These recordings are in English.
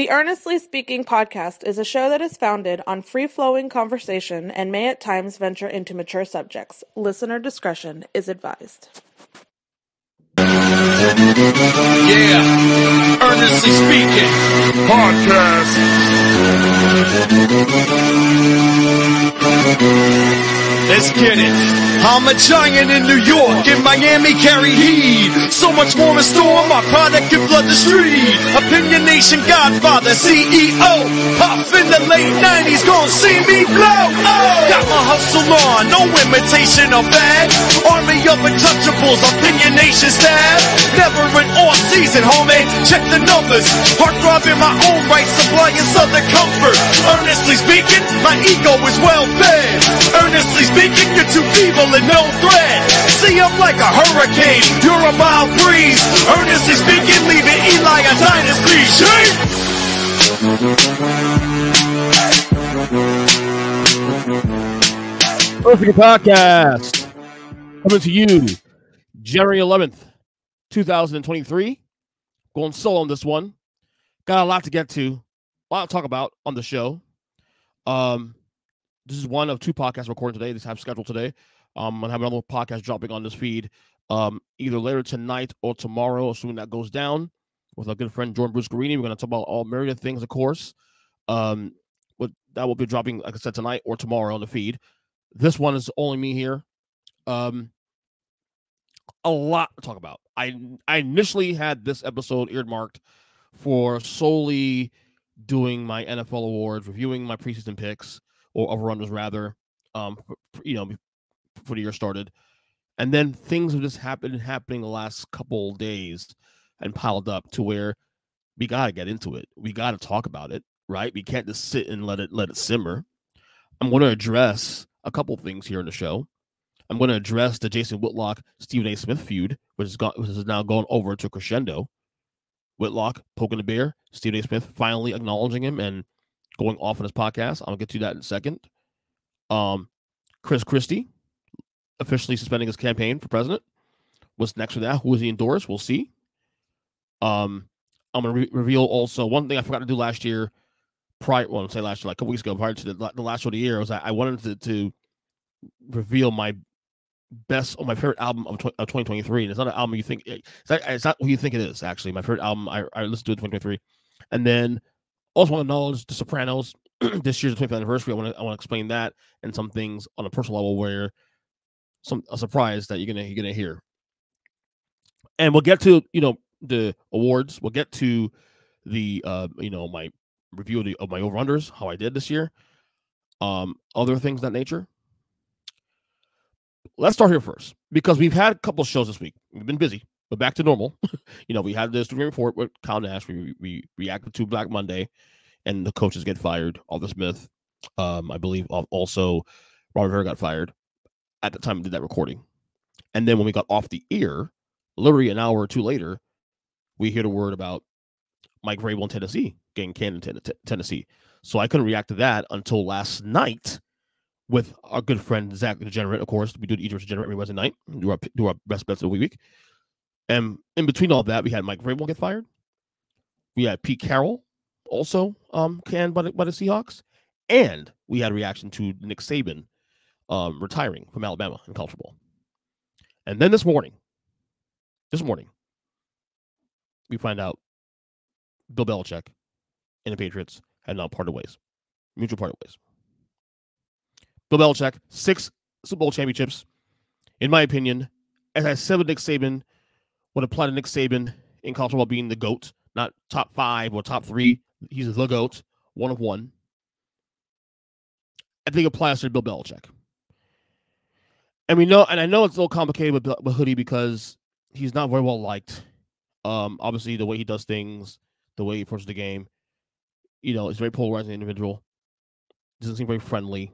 The Earnestly Speaking podcast is a show that is founded on free-flowing conversation and may at times venture into mature subjects. Listener discretion is advised. Yeah, Earnestly Speaking podcast. Let's get it. I'm a giant in New York, in Miami carry heat. So much more in store, my product can flood the street. Opinion Nation Godfather, CEO. Pop in the late 90s, gon' see me blow. Oh, got my hustle on, no imitation of bad. Army of untouchables, Opinion Nation staff. Never an off season, homie, check the numbers. Heart throbbing my own right, supplying southern comfort. Earnestly speaking, my ego is well fed. Earnestly speaking, you're too feeble and no threat. See, I'm like a hurricane, you're a mild breeze. Earnestly speaking, leaving Eli a dynasty. Shake! Perfect podcast coming to you January 11th, 2023. Going solo on this one. Got a lot to get to, a lot to talk about on the show. This is one of two podcasts recording today. This have scheduled today. I'm gonna have another podcast dropping on this feed either later tonight or tomorrow, assuming that goes down, with our good friend Jordan Bruce Guarini. We're gonna talk about all myriad things, of course. But that will be dropping, like I said, tonight or tomorrow on the feed. This one is only me here. A lot to talk about. I initially had this episode earmarked for solely doing my NFL awards, reviewing my preseason picks, or over-unders rather, before the year started. And then things have just happening the last couple days and piled up to where we got to get into it. We got to talk about it, right? We can't just sit and let it simmer. I'm going to address a couple things here in the show. I'm going to address the Jason Whitlock, Stephen A. Smith feud, which is now going over to crescendo. Whitlock poking the bear, Stephen A. Smith finally acknowledging him and going off on his podcast. I'll get to that in a second. Christie officially suspending his campaign for president. What's next for that? Who is he endorsed? We'll see. I'm going to reveal also one thing I forgot to do last year. Like a couple weeks ago, prior to the last show of the year, was I wanted to reveal my favorite album of 2023. And it's not an album you think it's not who you think it is. Actually, my favorite album I listened to in 2023, and then also want to acknowledge the Sopranos. This year's 25th anniversary. I want to explain that and some things on a personal level where a surprise that you're gonna hear. And we'll get to the awards. We'll get to the my review of my over-unders, how I did this year. Other things of that nature. Let's start here first, because we've had a couple of shows this week. We've been busy, but back to normal. We had the student report with Kyle Nash. We reacted to Black Monday, and the coaches get fired. Alder Smith, I believe, also Robert Vera got fired at the time we did that recording. And then when we got off the air, literally an hour or two later, we hear the word about Mike Vrabel in Tennessee getting canned in Tennessee. So I couldn't react to that until last night with our good friend Zach the Degenerate. Of course, we do the Egypt Degenerate every Wednesday night. Do our best bets of the week. And in between all that, we had Mike Vrabel get fired. We had Pete Carroll also canned by the Seahawks. And we had a reaction to Nick Saban retiring from Alabama in college football. And then this morning, we find out Bill Belichick and the Patriots had now parted ways. Mutual parted ways. Bill Belichick, 6 Super Bowl championships. In my opinion, as I said with Nick Saban, would apply to Nick Saban in college football being the GOAT, not top 5 or top 3. He's the GOAT, one of one. I think it applies to Bill Belichick. And I know it's a little complicated with Hoodie because he's not very well liked. Obviously, the way he does things, the way he approaches the game, he's a very polarizing individual. Doesn't seem very friendly.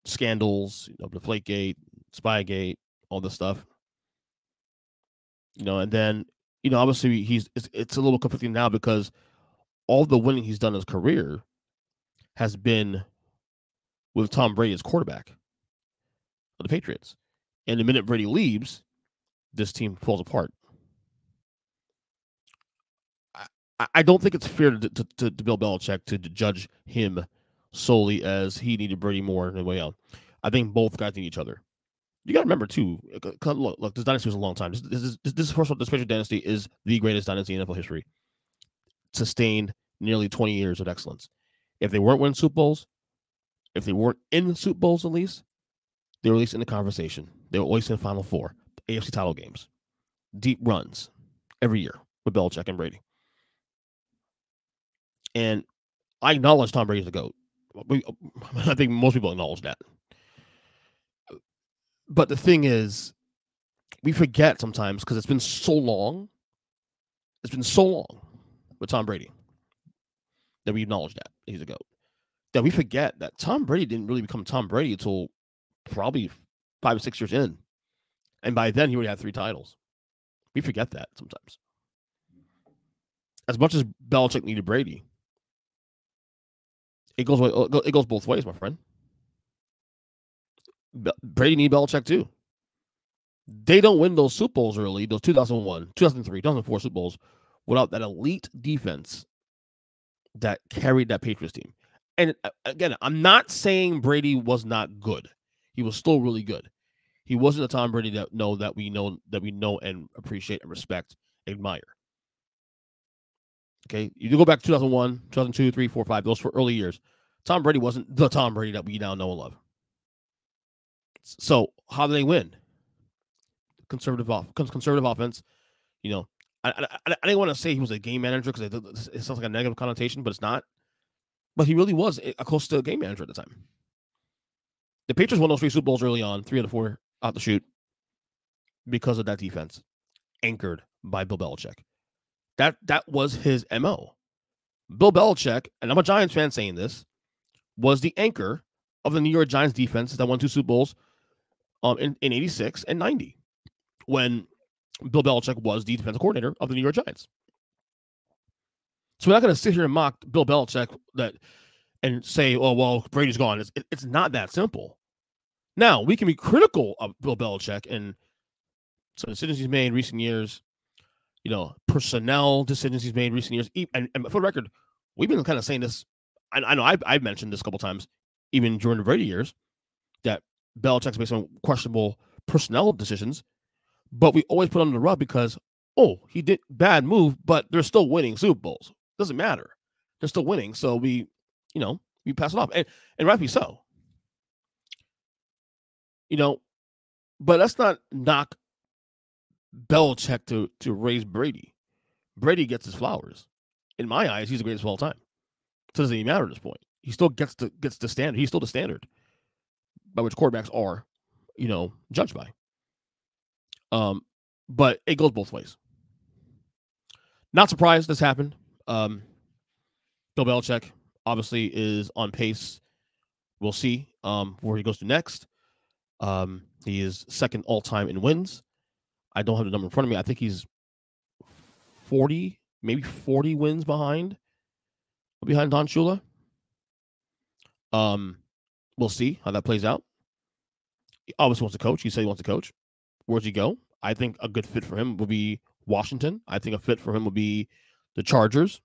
Scandals, Deflategate, Spygate, all this stuff. And then, obviously it's a little conflicting now because all the winning he's done in his career has been with Tom Brady as quarterback of the Patriots. And the minute Brady leaves, this team falls apart. I don't think it's fair to Bill Belichick to judge him solely as he needed Brady more than way out. I think both guys need each other. You got to remember too. Look, this dynasty was a long time. This first of all, this Patriot dynasty is the greatest dynasty in NFL history. Sustained nearly 20 years of excellence. If they weren't winning Super Bowls, if they weren't in the Super Bowls at least, they were at least in the conversation. They were always in the Final Four, AFC title games, deep runs every year with Belichick and Brady. And I acknowledge Tom Brady's the GOAT. I think most people acknowledge that. But the thing is, we forget sometimes because it's been so long. It's been so long with Tom Brady that we acknowledge that he's a GOAT. That we forget that Tom Brady didn't really become Tom Brady until probably 5 or 6 years in. And by then, he already had 3 titles. We forget that sometimes. As much as Belichick needed Brady, it goes both ways, my friend. Brady needed Belichick too. They don't win those Super Bowls early, those 2001, 2003, 2004 Super Bowls, without that elite defense that carried that Patriots team. And again, I'm not saying Brady was not good. He was still really good. He wasn't the Tom Brady that we know and appreciate and respect, admire. Okay, you do go back to 2001, 2002, 3, 4, 5, those for early years. Tom Brady wasn't the Tom Brady that we now know and love. So how do they win? Conservative offense. You know, I didn't want to say he was a game manager because it sounds like a negative connotation, but it's not. But he really was close to a game manager at the time. The Patriots won those 3 Super Bowls early on, 3 out of 4 out the chute, because of that defense, anchored by Bill Belichick. That was his MO. Bill Belichick, and I'm a Giants fan saying this, was the anchor of the New York Giants defense that won 2 Super Bowls in 86 and 90, when Bill Belichick was the defensive coordinator of the New York Giants. So we're not going to sit here and mock Bill Belichick and say, oh, well, Brady's gone. It's not that simple. Now, we can be critical of Bill Belichick and some decisions he's made in recent years, you know, personnel decisions he's made in recent years. And for the record, we've been kind of saying this. I know I've mentioned this a couple times, even during the Brady years, that Belichick's made some questionable personnel decisions, but we always put under the rug because, oh, he did bad move, but they're still winning Super Bowls. Doesn't matter. They're still winning. So we pass it off. And rightfully so. You know, but let's not knock Belichick to raise Brady. Brady gets his flowers. In my eyes, he's the greatest of all time. It doesn't even matter at this point. He still gets the standard. He's still the standard by which quarterbacks are, you know, judged by. But it goes both ways. Not surprised this happened. Bill Belichick obviously is on pace. We'll see where he goes to next. He is second all-time in wins. I don't have the number in front of me. I think he's 40, maybe 40 wins behind Don Shula. We'll see how that plays out. He obviously wants to coach. He said he wants to coach. Where's he go? I think a good fit for him would be Washington. I think a fit for him would be the Chargers.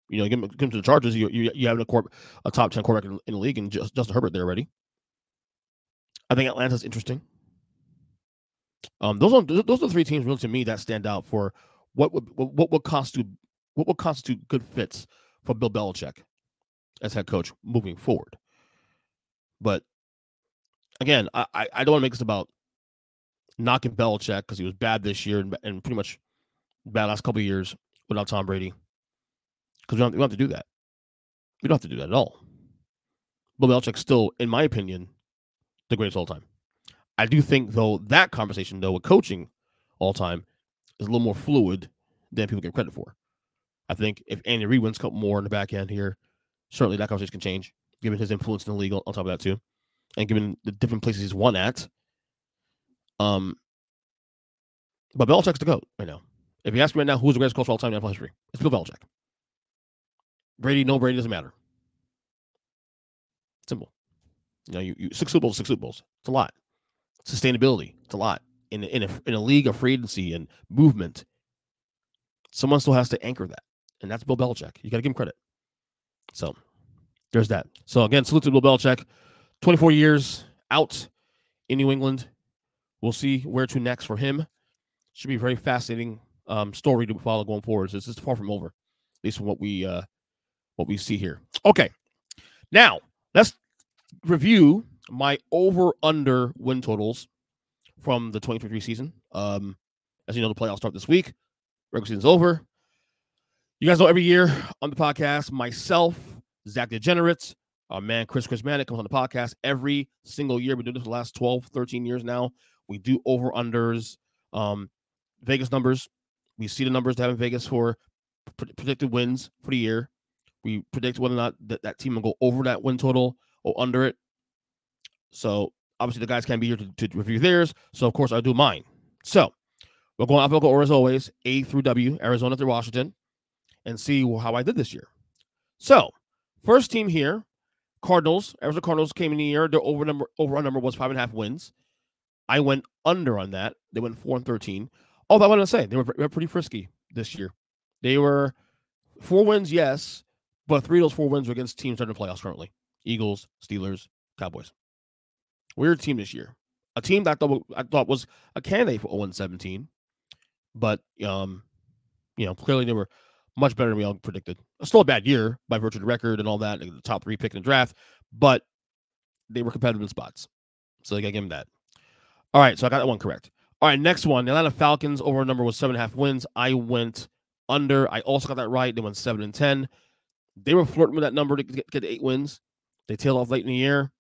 You know, give him to the Chargers. You have a top 10 quarterback in the league, and Justin Herbert there already. I think Atlanta's interesting. Those are the 3 teams really to me that stand out for what would constitute good fits for Bill Belichick as head coach moving forward. But again, I don't want to make this about knocking Belichick because he was bad this year and pretty much bad last couple of years without Tom Brady. Because we don't have to do that. We don't have to do that at all. Bill Belichick's still, in my opinion, the greatest all time. I do think, though, that conversation, though, with coaching all time is a little more fluid than people get credit for. I think if Andy Reid wins a couple more in the back end here, certainly that conversation can change, given his influence in the league on top of that, too, and given the different places he's won at. But Belichick's the GOAT right now. If you ask me right now, who's the greatest coach of all time in NFL history? It's Bill Belichick. Brady, no Brady, doesn't matter. Simple. You know, you 6 Super Bowls, 6 Super Bowls. It's a lot. Sustainability, it's a lot. In a league of free agency and movement, someone still has to anchor that. and that's Bill Belichick. You got to give him credit. So there's that. So again, salute to Bill Belichick. 24 years out in New England. We'll see where to next for him. Should be a very fascinating story to follow going forward. So it's just far from over, at least from what we see here. Okay, now let's review my over/under win totals from the 2023 season. As you know, the playoffs start this week. Regular season's over. You guys know every year on the podcast, myself, Zach Degenerate, our man Chris Manic comes on the podcast every single year. We've been doing this for the last 12, 13 years now. We do over/unders, Vegas numbers. We see the numbers they have in Vegas for predicted wins for the year. We predict whether or not that team will go over that win total or under it. So obviously the guys can't be here to review theirs. So of course I'll do mine. So we're going alphabetical order as always, A through W, Arizona through Washington, and see how I did this year. So first team here, Cardinals. Arizona Cardinals came in the year. Their over number was 5.5 wins. I went under on that. They went 4-13. Although I want to say they were pretty frisky this year. They were 4 wins, yes, but 3 of those 4 wins were against teams that are in the playoffs currently: Eagles, Steelers, Cowboys. Weird team this year. A team that I thought was a candidate for 0-17, but clearly they were much better than we all predicted. Still a bad year by virtue of the record and all that, the top 3 pick in the draft, but they were competitive in spots. So I got to give them that. All right, so I got that one correct. All right, next one. The Atlanta Falcons over number was 7.5 wins. I went under. I also got that right. They went 7-10. They were flirting with that number to get 8 wins. They tailed off late in the year.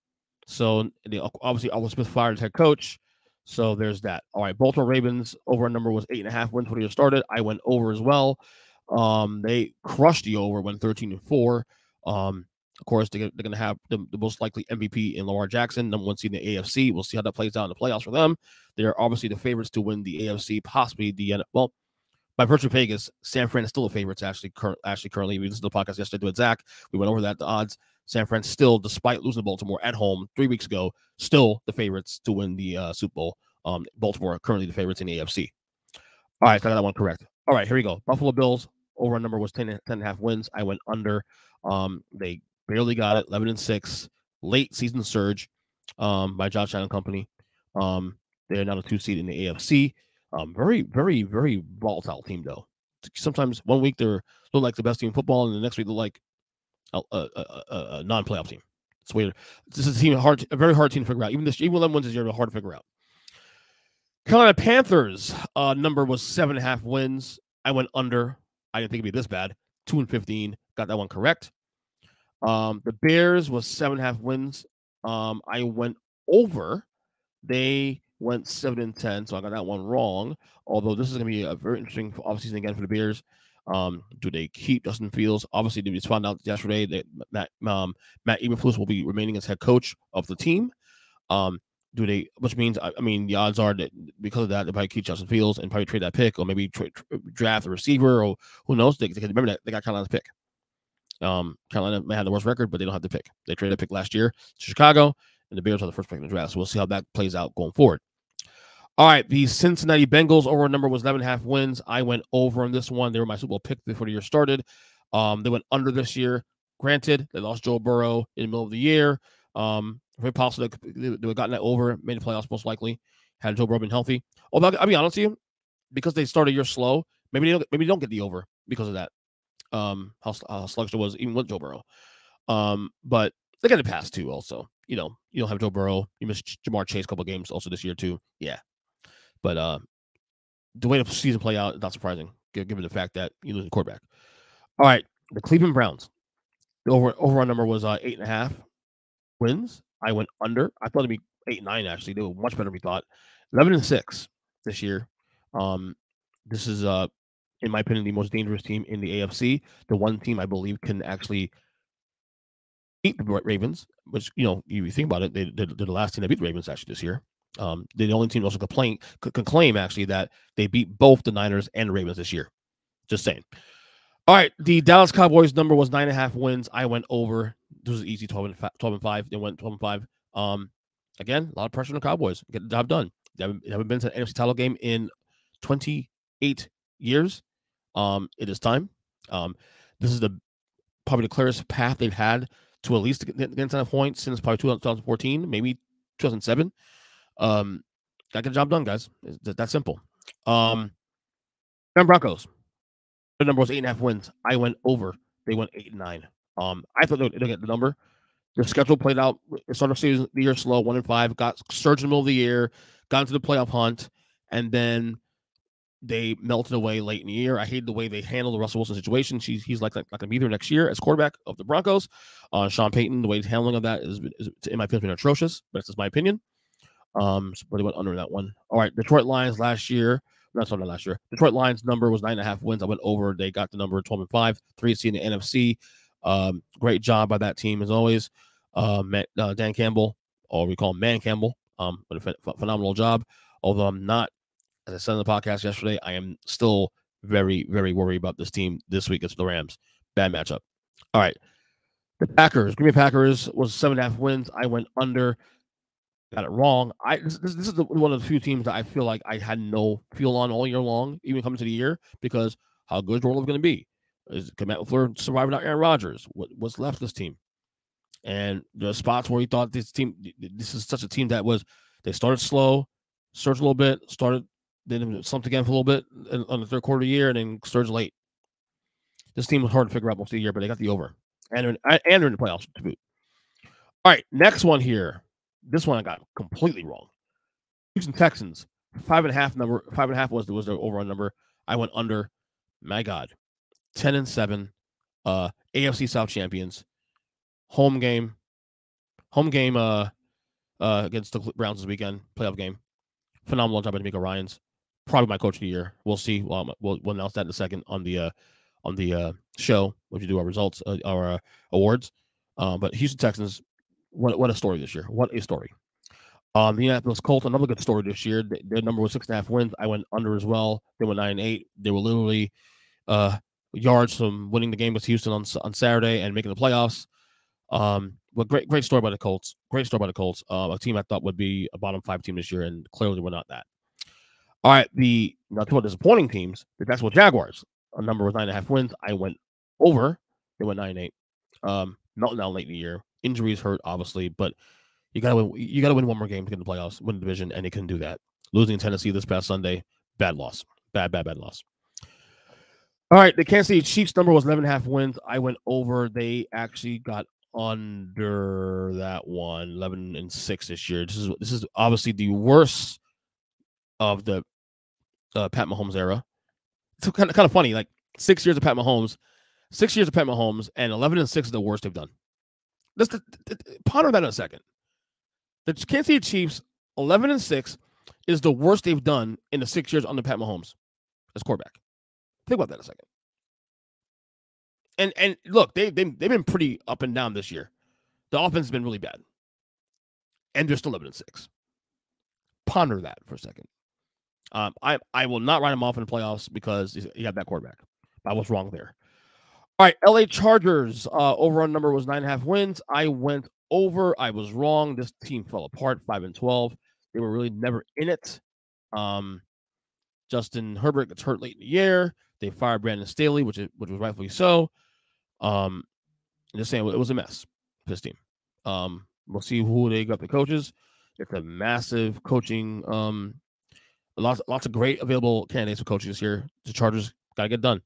So they obviously Alvin Smith fired as head coach. So there's that. All right, Baltimore Ravens over number was 8.5 wins when the year started. I went over as well. They crushed the over, went 13-4. Of course, they're going to have the most likely MVP in Lamar Jackson, number 1 seed in the AFC. We'll see how that plays out in the playoffs for them. They're obviously the favorites to win the AFC, possibly by virtue of Vegas, San Fran is still the favorites currently. We listened to the podcast yesterday with Zach. We went over that, the odds. San Fran still, despite losing to Baltimore at home 3 weeks ago, still the favorites to win the Super Bowl. Baltimore are currently the favorites in the AFC. All right, so I got that one correct. All right, here we go. Buffalo Bills, over number was 10.5 wins. I went under. They barely got it, 11-6. Late season surge by Josh Allen Company. They're now the 2 seed in the AFC. Very, very, very volatile team, though. Sometimes one week they're look like the best team in football, and the next week they're like a non-playoff team. It's weird. This is a very hard team to figure out. Even 11 wins this year, hard to figure out. Carolina Panthers number was 7.5 wins. I went under. I didn't think it'd be this bad. 2-15. Got that one correct. The Bears was 7.5 wins. I went over. They went 7-10, so I got that one wrong. Although this is going to be a very interesting offseason again for the Bears. Do they keep Justin Fields? Obviously, they just found out yesterday that Matt Eberflus will be remaining as head coach of the team. Which means, the odds are that because of that, they'll probably keep Justin Fields and probably trade that pick, or maybe draft a receiver, or who knows? They remember that they got Carolina's pick. Carolina may have the worst record, but they don't have the pick. They traded a pick last year to Chicago, and the Bears are the first pick in the draft. So we'll see how that plays out going forward. All right, the Cincinnati Bengals over number was 11.5 wins. I went over on this one. They were my Super Bowl pick before the year started. They went under this year. Granted, they lost Joe Burrow in the middle of the year. Very possible they would have gotten that over, made the playoffs most likely, had Joe Burrow been healthy. Although I'll be honest with you, because they started a year slow, maybe they don't get the over because of that. How sluggish it was even with Joe Burrow. But they got it past too. Also, you don't have Joe Burrow. You missed Jamar Chase a couple of games also this year too. Yeah, but the way the season play out is not surprising given the fact that you lose a quarterback. All right, the Cleveland Browns. The over number was 8.5 wins. I went under. I thought it'd be 8-9 actually. They were much better than we thought. 11-6 this year. This is in my opinion, the most dangerous team in the AFC. The one team I believe can actually beat the Ravens, which, you think about it, they're the last team that beat the Ravens actually this year. They're the only team also could claim actually that they beat both the Niners and the Ravens this year. Just saying. All right, the Dallas Cowboys number was 9.5 wins. I went over. This was easy, 12-5. They went 12-5. Again, a lot of pressure on the Cowboys. Get the job done. They haven't been to an NFC title game in 28 years. It is time. This is probably the clearest path they've had to at least get 10 points since probably 2014, maybe 2007. Got to get the job done, guys. It's that simple. Denver Broncos. The number was 8.5 wins. I went over. They went 8-9. I thought they'd get the number. The schedule played out. It started the year slow, 1-5. Got surged in the middle of the year. Got into the playoff hunt, and then they melted away late in the year. I hated the way they handled the Russell Wilson situation. He's not going to be there next year as quarterback of the Broncos. Sean Payton, the way he's handling of that is in my opinion, been atrocious. But that's just my opinion. But they went under that one. All right, Detroit Lions last year. That's not last year. Detroit Lions number was 9.5 wins. I went over. They got the number 12-5, 3 in the NFC. Great job by that team as always. Dan Campbell, or we call him Man Campbell, but a phenomenal job. Although I'm not, as I said in the podcast yesterday, I am still very, very worried about this team this week against the Rams. Bad matchup. All right. The Packers, Green Bay Packers was 7.5 wins. I went under. Got it wrong. This is one of the few teams that I feel like I had no feel on all year long, even coming to the year, because how good is Orlov going to be? Is Matt LaFleur surviving without Aaron Rodgers? What's left of this team? And the spots where he thought this is such a team that they started slow, surged a little bit, then slumped again for a little bit on the third quarter of the year, and then surged late. This team was hard to figure out most of the year, but they got the over. And they're in the playoffs to boot. All right, next one here. This one I got completely wrong. Houston Texans, 5.5 number. 5.5 was the overall number. I went under. My God, 10-7. AFC South champions. Home game. Against the Browns this weekend. Playoff game. Phenomenal job by D'Amico Ryans. Probably my coach of the year. We'll see. We'll announce that in a second on the show when we do our results, our awards. But Houston Texans. What a story this year. What a story. The Indianapolis Colts, another good story this year. Their number was 6.5 wins. I went under as well. They went 9-8. They were literally yards from winning the game with Houston on Saturday and making the playoffs. But great story by the Colts. Great story by the Colts. A team I thought would be a bottom 5 team this year, and clearly we're not that. All right, now two disappointing teams. The Jacksonville Jaguars. A number was 9.5 wins. I went over. They went 9-8. Melting down late in the year. Injuries hurt, obviously, but you gotta win. You gotta win one more game to get in the playoffs, win the division, and they couldn't do that. Losing in Tennessee this past Sunday, bad loss, bad loss. All right, the Kansas City Chiefs number was 11.5 wins. I went over. They actually got under that one, 11-6 this year. This is obviously the worst of the Pat Mahomes era. It's kind of funny, like 6 years of Pat Mahomes, and 11-6 is the worst they've done. Let's ponder that in a second. The Kansas City Chiefs, 11-6, is the worst they've done in the 6 years under Pat Mahomes as quarterback. Think about that a second. And look, they've been pretty up and down this year. The offense has been really bad, and they're still 11-6. Ponder that for a second. I will not write him off in the playoffs because he had that quarterback. I was wrong there. All right, LA Chargers, over-on number was 9.5 wins. I went over. I was wrong. This team fell apart, 5-12. They were really never in it. Justin Herbert gets hurt late in the year. They fired Brandon Staley, which was rightfully so. I'm just saying, it was a mess for this team. We'll see who they got the coaches. It's a massive coaching. Lots of great available candidates for coaches this year. The Chargers got to get done.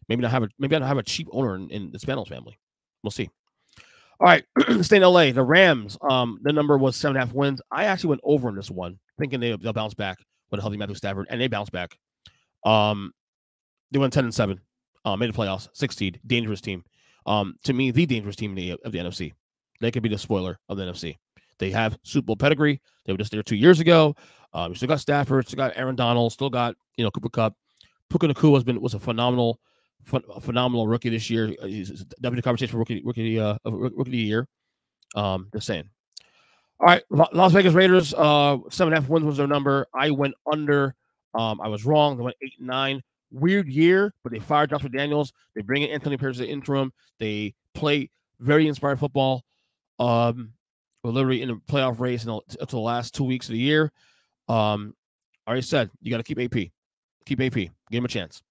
Maybe not have a cheap owner in the Spanos family. We'll see. All right, stay in LA. The Rams, the number was 7.5 wins. I actually went over in this one, thinking they'll bounce back with a healthy Matthew Stafford, and they bounced back. They went 10-7, made the playoffs, 6th seed, dangerous team. To me, the dangerous team of the NFC. They could be the spoiler of the NFC. They have Super Bowl pedigree. They were just there 2 years ago. You still got Stafford, still got Aaron Donald, still got Cooper Kupp. Puka Nacua was a phenomenal rookie this year. He's definitely a conversation for rookie of the year. Just saying. All right, Las Vegas Raiders, 7.5 wins was their number. I went under. I was wrong. They went 8-9. Weird year, but they fired Josh McDaniels. They bring in Anthony Pierce as the interim. They play very inspired football. We're literally in a playoff race until the last 2 weeks of the year. I already said you got to keep AP. Keep AP. Give him a chance.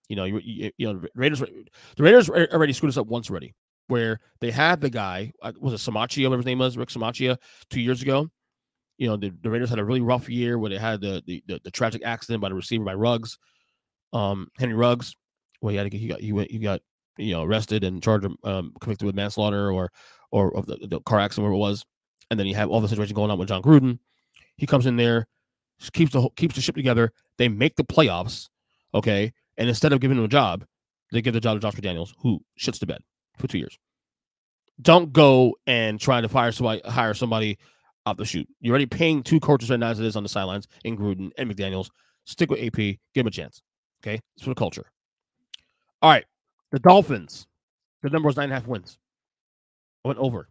You know, the Raiders already screwed us up once already, where they had the guy, was it Samachia, whatever his name was, Rick Samachia, 2 years ago. You know, the Raiders had a really rough year where they had the tragic accident by the receiver by Ruggs, Henry Ruggs, where he got arrested and charged, convicted with manslaughter or of the car accident, wherever it was, and then you have all the situation going on with John Gruden. He comes in there, keeps the ship together. They make the playoffs, okay, and instead of giving him a job, they give the job to Josh McDaniels, who shits the bed for 2 years. Don't go and try to hire somebody out the chute. You're already paying 2 coaches right now as it is on the sidelines in Gruden and McDaniels. Stick with AP. Give him a chance. Okay? It's for the culture. All right. The Dolphins. The number was 9.5 wins. I went over.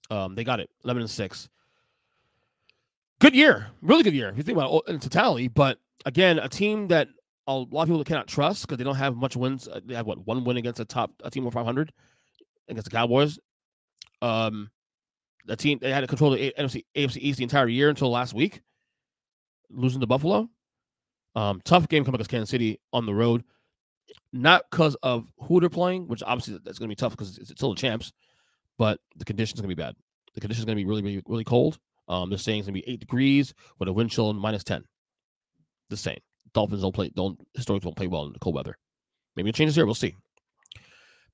They got it. 11-6. Good year. Really good year. If you think about it in totality. But, again, a team that a lot of people cannot trust because they don't have much wins. They have, one win against a team of 500 against the Cowboys. The team, they had to control the AFC East the entire year until last week, losing to Buffalo. Tough game coming against Kansas City on the road, not because of who they're playing, which obviously that's going to be tough because it's still the champs, but the conditions are going to be bad. The conditions are going to be really, really, really cold. They're saying it's going to be 8 degrees with a wind chill and -10. The same. Dolphins historically don't play well in the cold weather. Maybe it changes here. We'll see.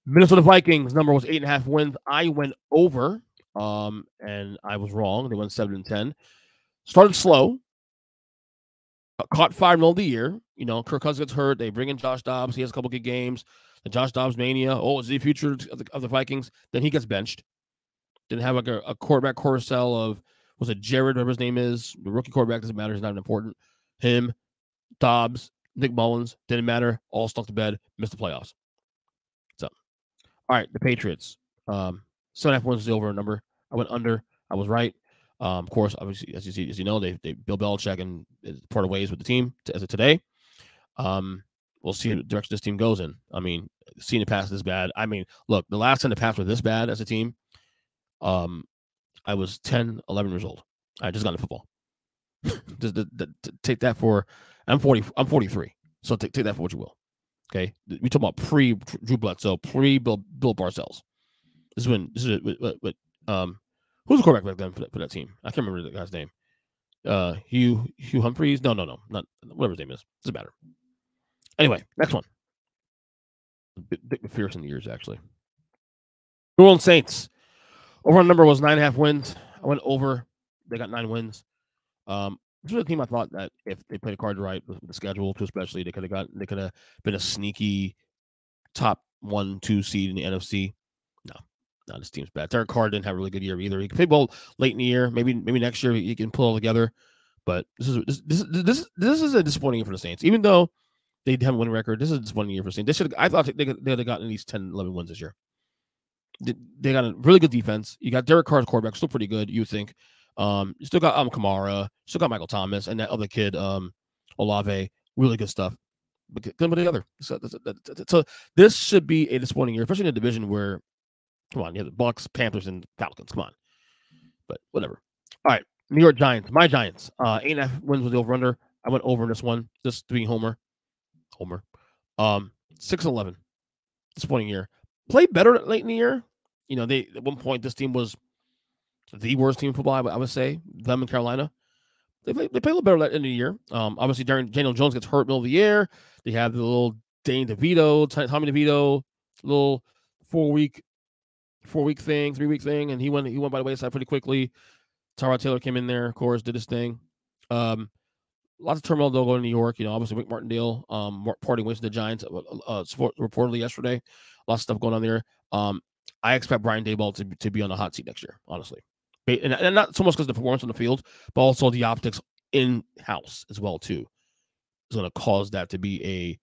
Minnesota Vikings number was 8.5 wins. I went over. And I was wrong. They went 7-10. Started slow. Caught fire in the middle of the year. You know, Kirk Cousins gets hurt. They bring in Josh Dobbs. He has a couple good games. The Josh Dobbs mania. Oh, is he the future of the Vikings? Then he gets benched. Didn't have like a quarterback carousel of, was it Jared, whatever his name is? The rookie quarterback doesn't matter. He's not important. Him, Dobbs, Nick Mullins, didn't matter. All stuck to bed. Missed the playoffs. So, all right, the Patriots. 7.5 wins is the over number. I went under. I was right. Of course, obviously, as you know, they Bill Belichick and is parted ways with the team as of today. We'll see the direction this team goes in. I mean, seeing the pass this bad. I mean, look, the last time the pass were this bad as a team, I was 10, 11 years old. I just got into football. Take that for, I'm 43. So take that for what you will. Okay, we talk about pre-Drew Bledsoe, pre-Bill Parcells. This is who's the quarterback back then for that team? I can't remember the guy's name. Hugh Humphreys? No, not whatever his name is. Doesn't matter. Anyway, next one. Bit McPherson years actually. New Orleans Saints. Over number was 9.5 wins. I went over. They got 9 wins. This was a team I thought that if they played a card right with the schedule, too, especially they could have been a sneaky top 1-2 seed in the NFC. No, this team's bad. Derek Carr didn't have a really good year either. He can play ball late in the year. Maybe next year he can pull it all together. But this is a disappointing year for the Saints. Even though they have a winning record, this is a disappointing year for the Saints. I thought they could have gotten at least 10, 11 wins this year. They got a really good defense. You got Derek Carr's quarterback, still pretty good, you think. You still got Kamara, still got Michael Thomas, and that other kid, Olave, really good stuff. But couldn't put together. So this should be a disappointing year, especially in a division where, come on, you have the Bucks, Panthers, and Falcons. Come on. But whatever. All right. New York Giants. My Giants. 8.5 wins was the over-under. I went over in this one. Just being Homer. 6-11. Disappointing year. Played better late in the year. You know, at one point, this team was the worst team in football, I would say. Them in Carolina. They play a little better late in the year. Obviously, Daniel Jones gets hurt middle of the year. They have the little Tommy DeVito, little 4-week thing, 3-week thing, and he went by the wayside pretty quickly. Tyrod Taylor came in there, of course, did his thing. Lots of turmoil though going to New York. You know, obviously Rick Martindale parting ways with the Giants reportedly yesterday. Lots of stuff going on there. I expect Brian Daboll to be on the hot seat next year, honestly, and not so much because of the performance on the field, but also the optics in house as well too is going to cause that to be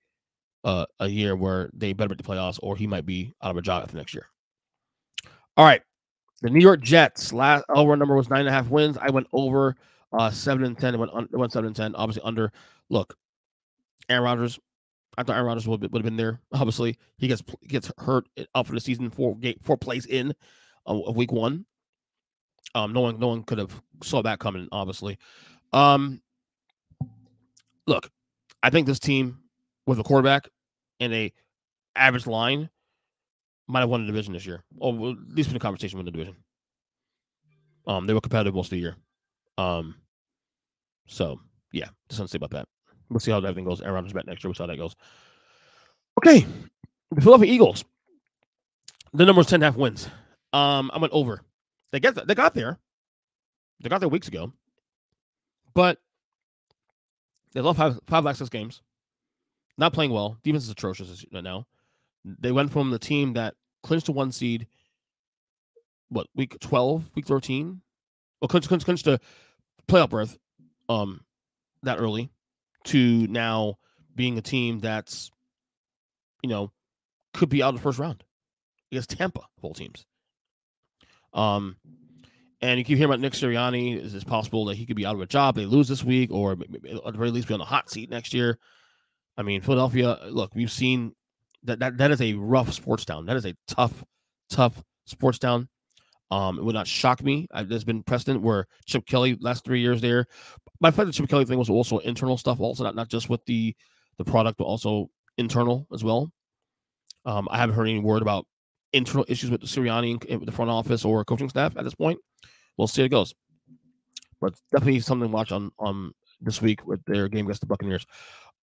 a year where they better make the playoffs, or he might be out of a job after next year. All right. The New York Jets, last over number was 9.5 wins. I went over 7-10. It went 7-10. Obviously under. Look, Aaron Rodgers. I thought Aaron Rodgers would have been there. Obviously, he gets hurt out for the season. 4 plays in of week 1. No one could have saw that coming. Obviously, look, I think this team with a quarterback and a average line might have won the division this year, or at least in the conversation with the division. They were competitive most of the year. So yeah, just want to say about that. We'll see how everything goes. Aaron Rodgers back next year. We'll see how that goes. Okay, the Philadelphia Eagles. The number was 10.5 wins. I went over. They got there. They got there weeks ago, but they lost five last 6 games. Not playing well. Defense is atrocious right now. They went from the team that clinched the 1 seed, week 12, week 13? Well, clinched the playoff berth that early, to now being a team that's, could be out of the first round against Tampa, full teams. And you keep hearing about Nick Sirianni. Is it possible that he could be out of a job? They lose this week, or at the very least be on the hot seat next year. I mean, Philadelphia, look, we've seen that is a rough sports town. That is a tough sports town. It would not shock me. There's been precedent where Chip Kelly, last 3 years there. But I feel like the Chip Kelly thing was also internal stuff, also not just with the product, but also internal as well. I haven't heard any word about internal issues with the Sirianni and with the front office or coaching staff at this point. We'll see how it goes. But definitely something to watch on this week with their game against the Buccaneers.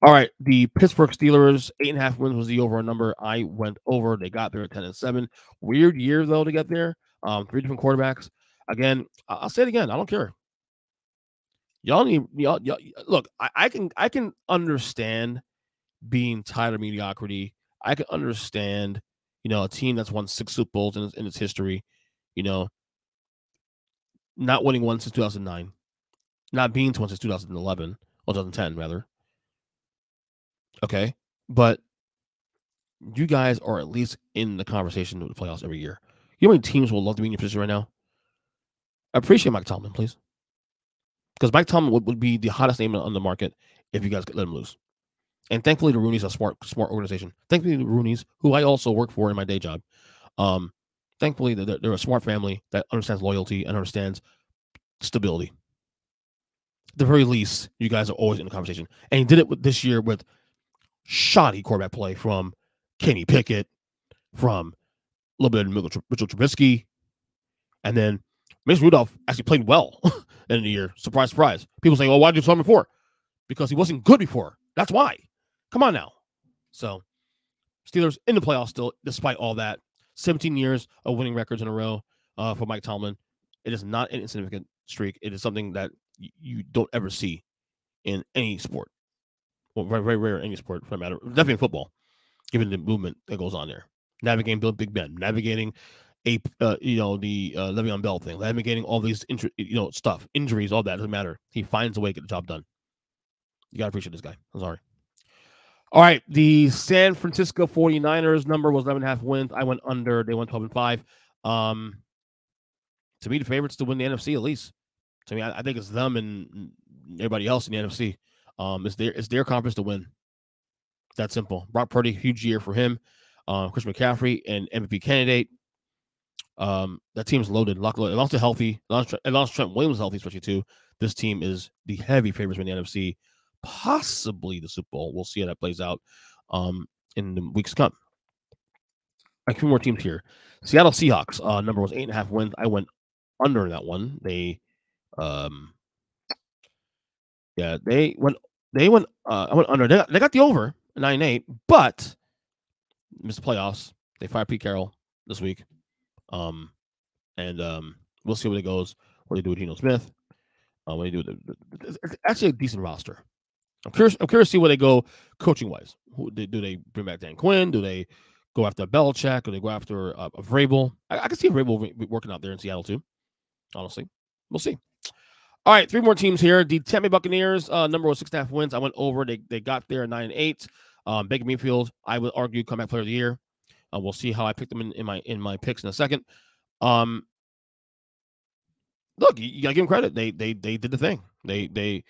All right, the Pittsburgh Steelers, 8.5 wins was the over number. I went over. They got there at 10-7. Weird year, though, to get there. 3 different quarterbacks. Again, I'll say it again. I don't care. Y'all look. I can understand being tired of mediocrity. I can understand, a team that's won 6 Super Bowls in its history, not winning one since 2009, not being to one since 2011 or 2010 rather. Okay, but you guys are at least in the conversation with the playoffs every year. You know how many teams will love to be in your position right now? I appreciate Mike Tomlin, please. Because Mike Tomlin would be the hottest name on the market if you guys could let him loose. And thankfully, the Rooney's a smart organization. Thankfully, the Rooney's, who I also work for in my day job, thankfully, they're a smart family that understands loyalty and understands stability. At the very least, you guys are always in the conversation. And he did it this year with shoddy quarterback play from Kenny Pickett, from a little bit of Mitchell Trubisky, and then Mason Rudolph actually played well in the year. Surprise, surprise. People say, "Well, why did you sell him before?" Because he wasn't good before. That's why. Come on now. So, Steelers in the playoffs still, despite all that. 17 years of winning records in a row for Mike Tomlin. It is not an insignificant streak. It is something that you don't ever see in any sport. Well, very, very rare in any sport, for that matter. Definitely in football, given the movement that goes on there. Navigating Big Ben, navigating the Le'Veon Bell thing, navigating all these stuff, injuries, all that doesn't matter. He finds a way to get the job done. You gotta appreciate this guy. I'm sorry. All right, the San Francisco 49ers number was 11.5 wins. I went under. They went 12-5. To me, the favorites to win the NFC at least. To me, I think it's them and everybody else in the NFC. It's their conference to win. That simple. Brock Purdy, huge year for him. Chris McCaffrey, an MVP candidate. That team's loaded. As long as they're healthy, as long as Trent Williams is healthy, especially too, this team is the heavy favorites in the NFC. Possibly the Super Bowl. We'll see how that plays out in the weeks to come. A few more teams here. Seattle Seahawks number was 8.5 wins. I went under that one. They went I went under. They got the over 9-8, but missed the playoffs. They fired Pete Carroll this week. We'll see where it goes. What they do with Geno Smith. What they do with it's actually a decent roster. I'm curious to see where they go coaching wise. Do they bring back Dan Quinn? Do they go after Belichick? Do they go after Vrabel? I can see Vrabel working out there in Seattle too. Honestly, we'll see. All right, 3 more teams here. The Tampa Bay Buccaneers number was 6.5 wins. I went over. They got there at 9-8. Baker Mayfield, I would argue, comeback player of the year. We'll see how I picked them in my picks in a second. Look, you gotta give them credit. They did the thing. They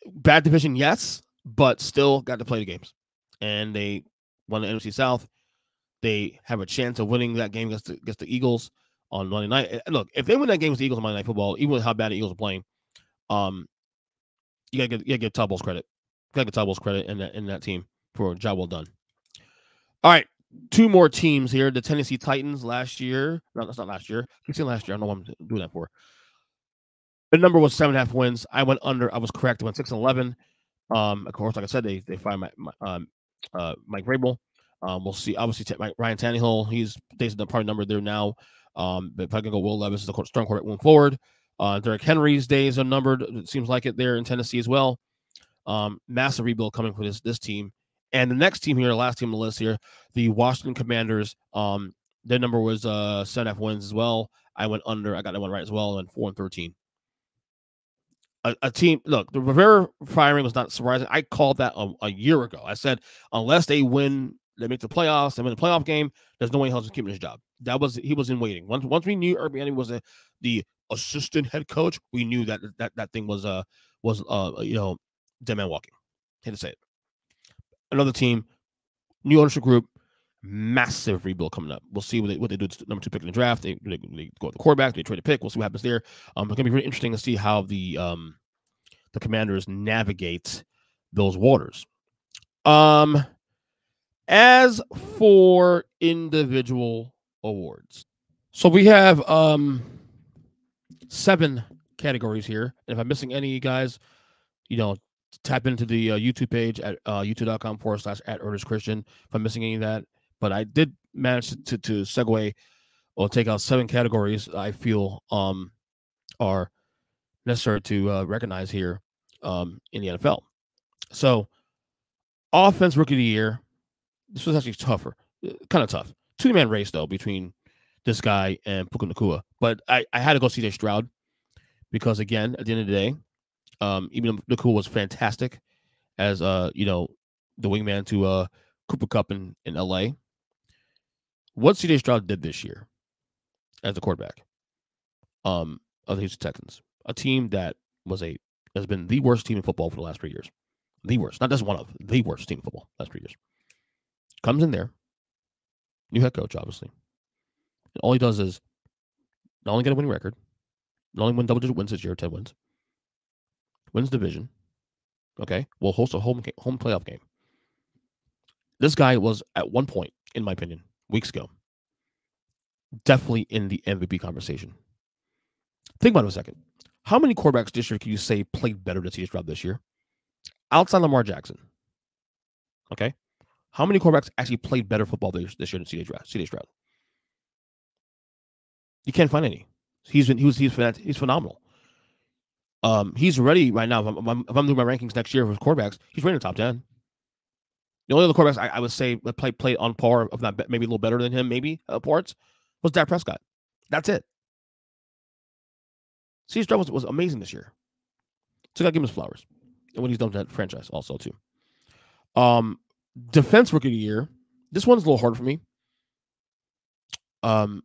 bad division, yes, but still got to play the games, and they won the NFC South. They have a chance of winning that game against the Eagles on Monday night. And look, if they win that game with the Eagles on Monday Night Football, even with how bad the Eagles are playing, you gotta give Todd Bowles credit. You gotta give Todd Bowles credit in that team. for a job well done. All right, 2 more teams here. The Tennessee Titans last year. No, that's not last year. You see last year. I don't know what I'm doing that for. The number was 7.5 wins. I went under. I was correct. I went 6-11. Of course, like I said, they fired Mike Vrabel. We'll see. Obviously, Ryan Tannehill. He's the probably number there now. But if I can go, Will Levis is the strong quarterback moving forward. Derrick Henry's days are numbered. It seems like it there in Tennessee as well. Massive rebuild coming for this team. And the next team here, last team on the list here, the Washington Commanders. Their number was 7.5 wins as well. I went under. I got that one right as well. And 4-13. A team. Look, the Rivera firing was not surprising. I called that a year ago. I said unless they win, they make the playoffs, they win the playoff game, there's no way else to keep his job. He was in waiting. Once we knew Urban Meyer was the assistant head coach, we knew that thing was dead man walking. Hate to say it. Another team, new ownership group, massive rebuild coming up. We'll see what they do with the number 2 pick in the draft. They go with the quarterback. They trade a pick. We'll see what happens there. It's going to be really interesting to see how the Commanders navigate those waters. As for individual awards, so we have 7 categories here. And if I'm missing any, guys, tap into the YouTube page at youtube.com/@Earnest Christian. If I'm missing any of that, but I did manage to segue or take out 7 categories I feel are necessary to recognize here in the NFL. So, offense rookie of the year. This was actually tougher, kind of tough. 2-man race though between this guy and Puka Nacua. But I had to go CJ Stroud because again, at the end of the day, even though Nacua was fantastic as the wingman to Cooper Kupp in LA. What CJ Stroud did this year as the quarterback of the Houston Texans, a team that has been the worst team in football for the last 3 years. The worst, not just one of the worst team in football last 3 years. Comes in there, new head coach, obviously. And all he does is not only get a winning record, not only win double-digit wins this year, 10 wins, wins division. Okay, will host a home playoff game. This guy was at one point, in my opinion, weeks ago, definitely in the MVP conversation. Think about it a second. How many quarterbacks this year can you say played better than C.J. Stroud this year? Outside Lamar Jackson. Okay? How many quarterbacks actually played better football this year than C.J. Stroud? You can't find any. He's phenomenal. He's ready right now. If I'm doing my rankings next year for quarterbacks, he's right in the top 10. The only other quarterbacks I would say that played on par, if not maybe a little better than him, maybe parts, was Dak Prescott. That's it. C.J. Stroud was amazing this year. So I got to give him his flowers. And what he's done to that franchise also, too. Defense Rookie of the Year. This one's a little harder for me. But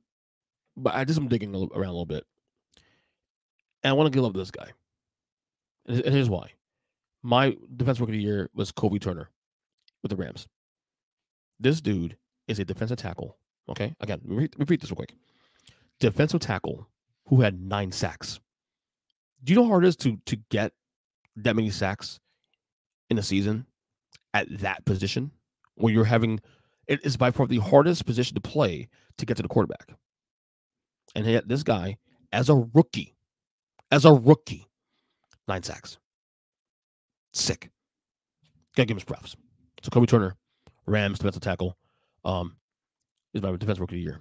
I did some digging around a little bit. And I want to give love to this guy. And here's why. My Defense Rookie of the Year was Kobe Turner with the Rams. This dude is a defensive tackle. Okay? Again, repeat this real quick. Defensive tackle who had 9 sacks. Do you know how hard it is to get that many sacks in a season at that position? Where you're having, it is by far the hardest position to play to get to the quarterback. And yet this guy, as a rookie, 9 sacks. Sick. Gotta give him his props. So Kobe Turner, Rams defensive tackle, is my defensive rookie of the year.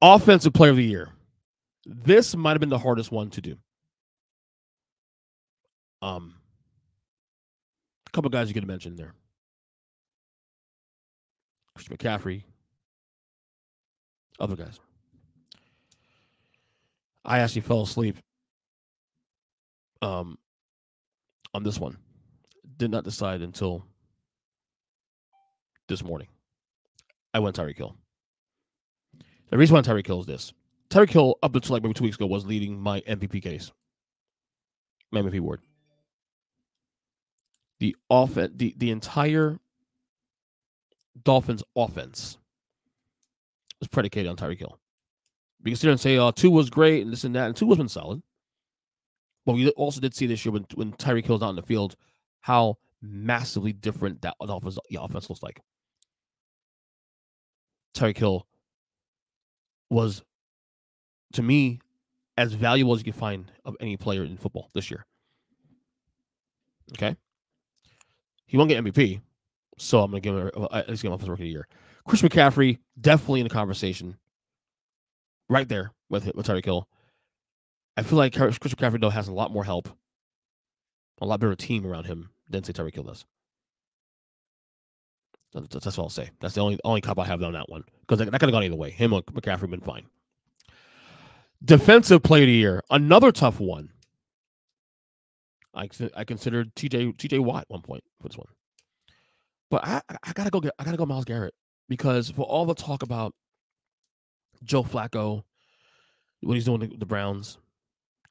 Offensive player of the year. This might have been the hardest one to do. A couple of guys you could have mentioned there. Christian McCaffrey. Other guys. I actually fell asleep on this one. Did not decide until this morning. I went Tyreek Hill. The reason why Tyreek Hill is this. Tyreek Hill, up until like maybe 2 weeks ago, was leading my MVP case. My MVP award. The entire Dolphins offense was predicated on Tyreek Hill. We can sit there and say, oh, 2 was great and this and that, and 2 was been solid. But we also did see this year when Tyreek Hill's out in the field, how massively different that the offense looks like. Tyreek Hill was, to me, as valuable as you can find of any player in football this year. Okay? He won't get MVP, so I'm going to give him at least give him Offensive Rookie of the Year. Chris McCaffrey, definitely in the conversation. Right there with Tyreek Hill. I feel like Chris McCaffrey, though, has a lot more help, a lot better team around him than, say, Tyreek Hill does. That's all I'll say. That's the only cop I have on that one. Because that could have gone either way. Him or McCaffrey have been fine. Defensive Player of the Year. Another tough one. I considered TJ Watt at one point for this one. But I gotta go Myles Garrett. Because for all the talk about Joe Flacco, what he's doing with the Browns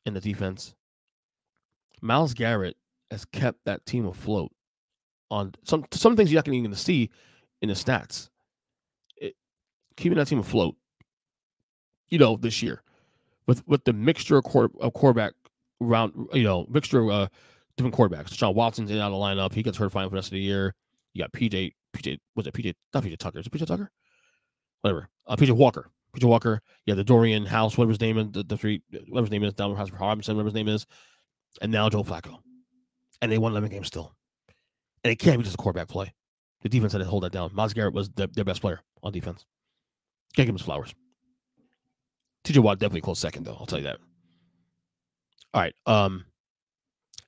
and the defense, Myles Garrett has kept that team afloat on some things you're not going to see in the stats. Keeping that team afloat, this year with the mixture of quarterback around, mixture of different quarterbacks. Deshaun Watson's in and out of the lineup. He gets hurt fine for the rest of the year. You got PJ, not PJ Tucker. Is it PJ Tucker? Whatever. PJ Walker. Yeah, the Dorian House, whatever his name is, the three, whatever his name is, Down House Robinson, whatever his name is, and now Joe Flacco. And they won 11 games still. And it can't be just a quarterback play. The defense had to hold that down. Myles Garrett was their best player on defense. Can't give him his flowers. TJ Watt definitely close second, though. I'll tell you that. All right.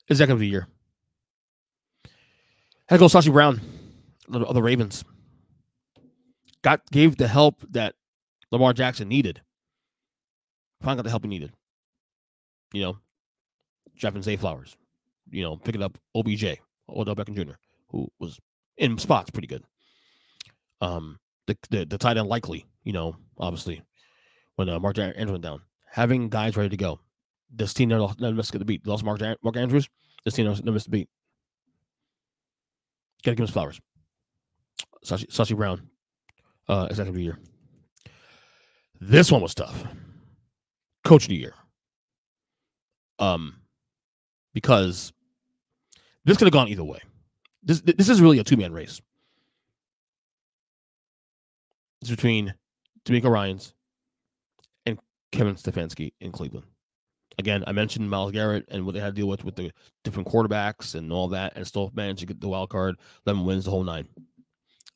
Executive of the Year. Had to go Sashi Brown of the Ravens. Gave the help that Lamar Jackson needed. Finally got the help he needed. Drafting Zay Flowers. Picking up OBJ, Odell Beckham Jr., who was in spots pretty good. The tight end likely, obviously, when Mark Andrews went down. Having guys ready to go. This team never missed the beat. Lost Mark Andrews. This team never missed the beat. Got to give him his flowers. Sashi Brown, Executive of the Year. This one was tough. Coach of the Year. Because this could have gone either way. This is really a two-man race. It's between DeMeco Ryans and Kevin Stefanski in Cleveland. Again, I mentioned Myles Garrett and what they had to deal with the different quarterbacks and all that, and still managed to get the wild card, 11 wins, the whole nine.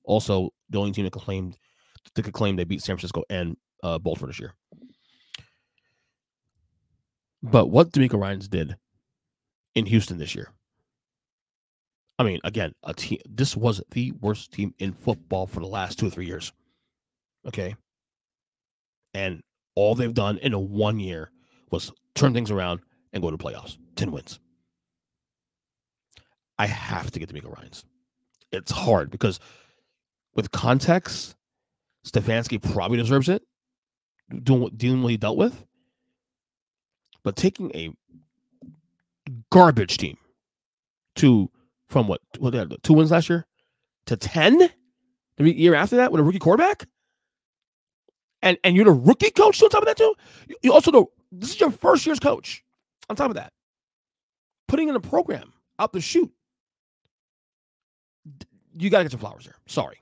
Also, the only team that could claim they beat San Francisco and Baltimore this year. But what DeMeco Ryans did in Houston this year, I mean, again, this was the worst team in football for the last 2 or 3 years. Okay? And all they've done in a 1 year was turn things around and go to playoffs. 10 wins. I have to get DeMeco Ryans. It's hard because with context, Stefanski probably deserves it, dealing what he dealt with. But taking a garbage team from what they had 2 wins last year to 10 the year after that with a rookie quarterback, and you're the rookie coach on top of that too. You also know this is your first year's coach. On top of that, putting in a program out the chute, you gotta get some flowers there. Sorry,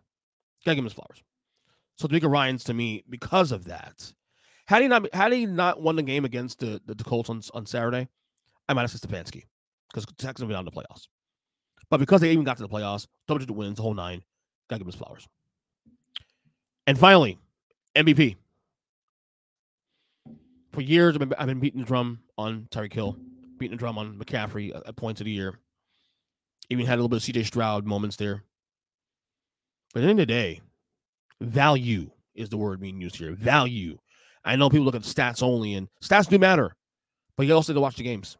gotta give him his flowers. So DeMeco Ryans, to me, because of that, had he not won the game against the Colts on Saturday, I might have said Stefanski because the Texans have been out in the playoffs. But because they even got to the playoffs, double-digit wins, the whole nine, gotta give him his flowers. And finally, MVP. For years, I've been beating the drum on Tyreek Hill, beating the drum on McCaffrey at points of the year. Even had a little bit of C.J. Stroud moments there. But at the end of the day, value is the word being used here. Value. I know people look at stats only, and stats do matter. But you also need to watch the games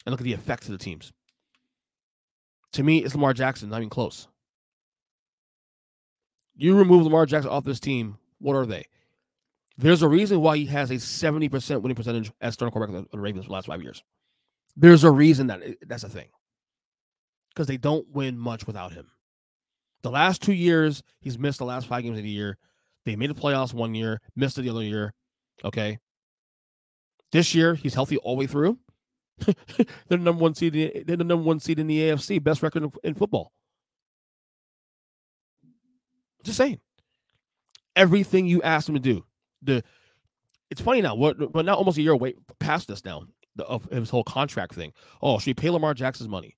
and look at the effects of the teams. To me, it's Lamar Jackson, not even close. You remove Lamar Jackson off this team, what are they? There's a reason why he has a 70% winning percentage as starting quarterback of the Ravens for the last 5 years. There's a reason that's a thing. Because they don't win much without him. The last 2 years, he's missed the last 5 games of the year. They made the playoffs 1 year, missed it the other year. Okay. This year, he's healthy all the way through. They're the number one seed. They're the number one seed in the AFC, best record in football. Just saying. Everything you asked them to do. It's funny now. We're now almost a year away past this now of his whole contract thing. Oh, should we pay Lamar Jackson's money?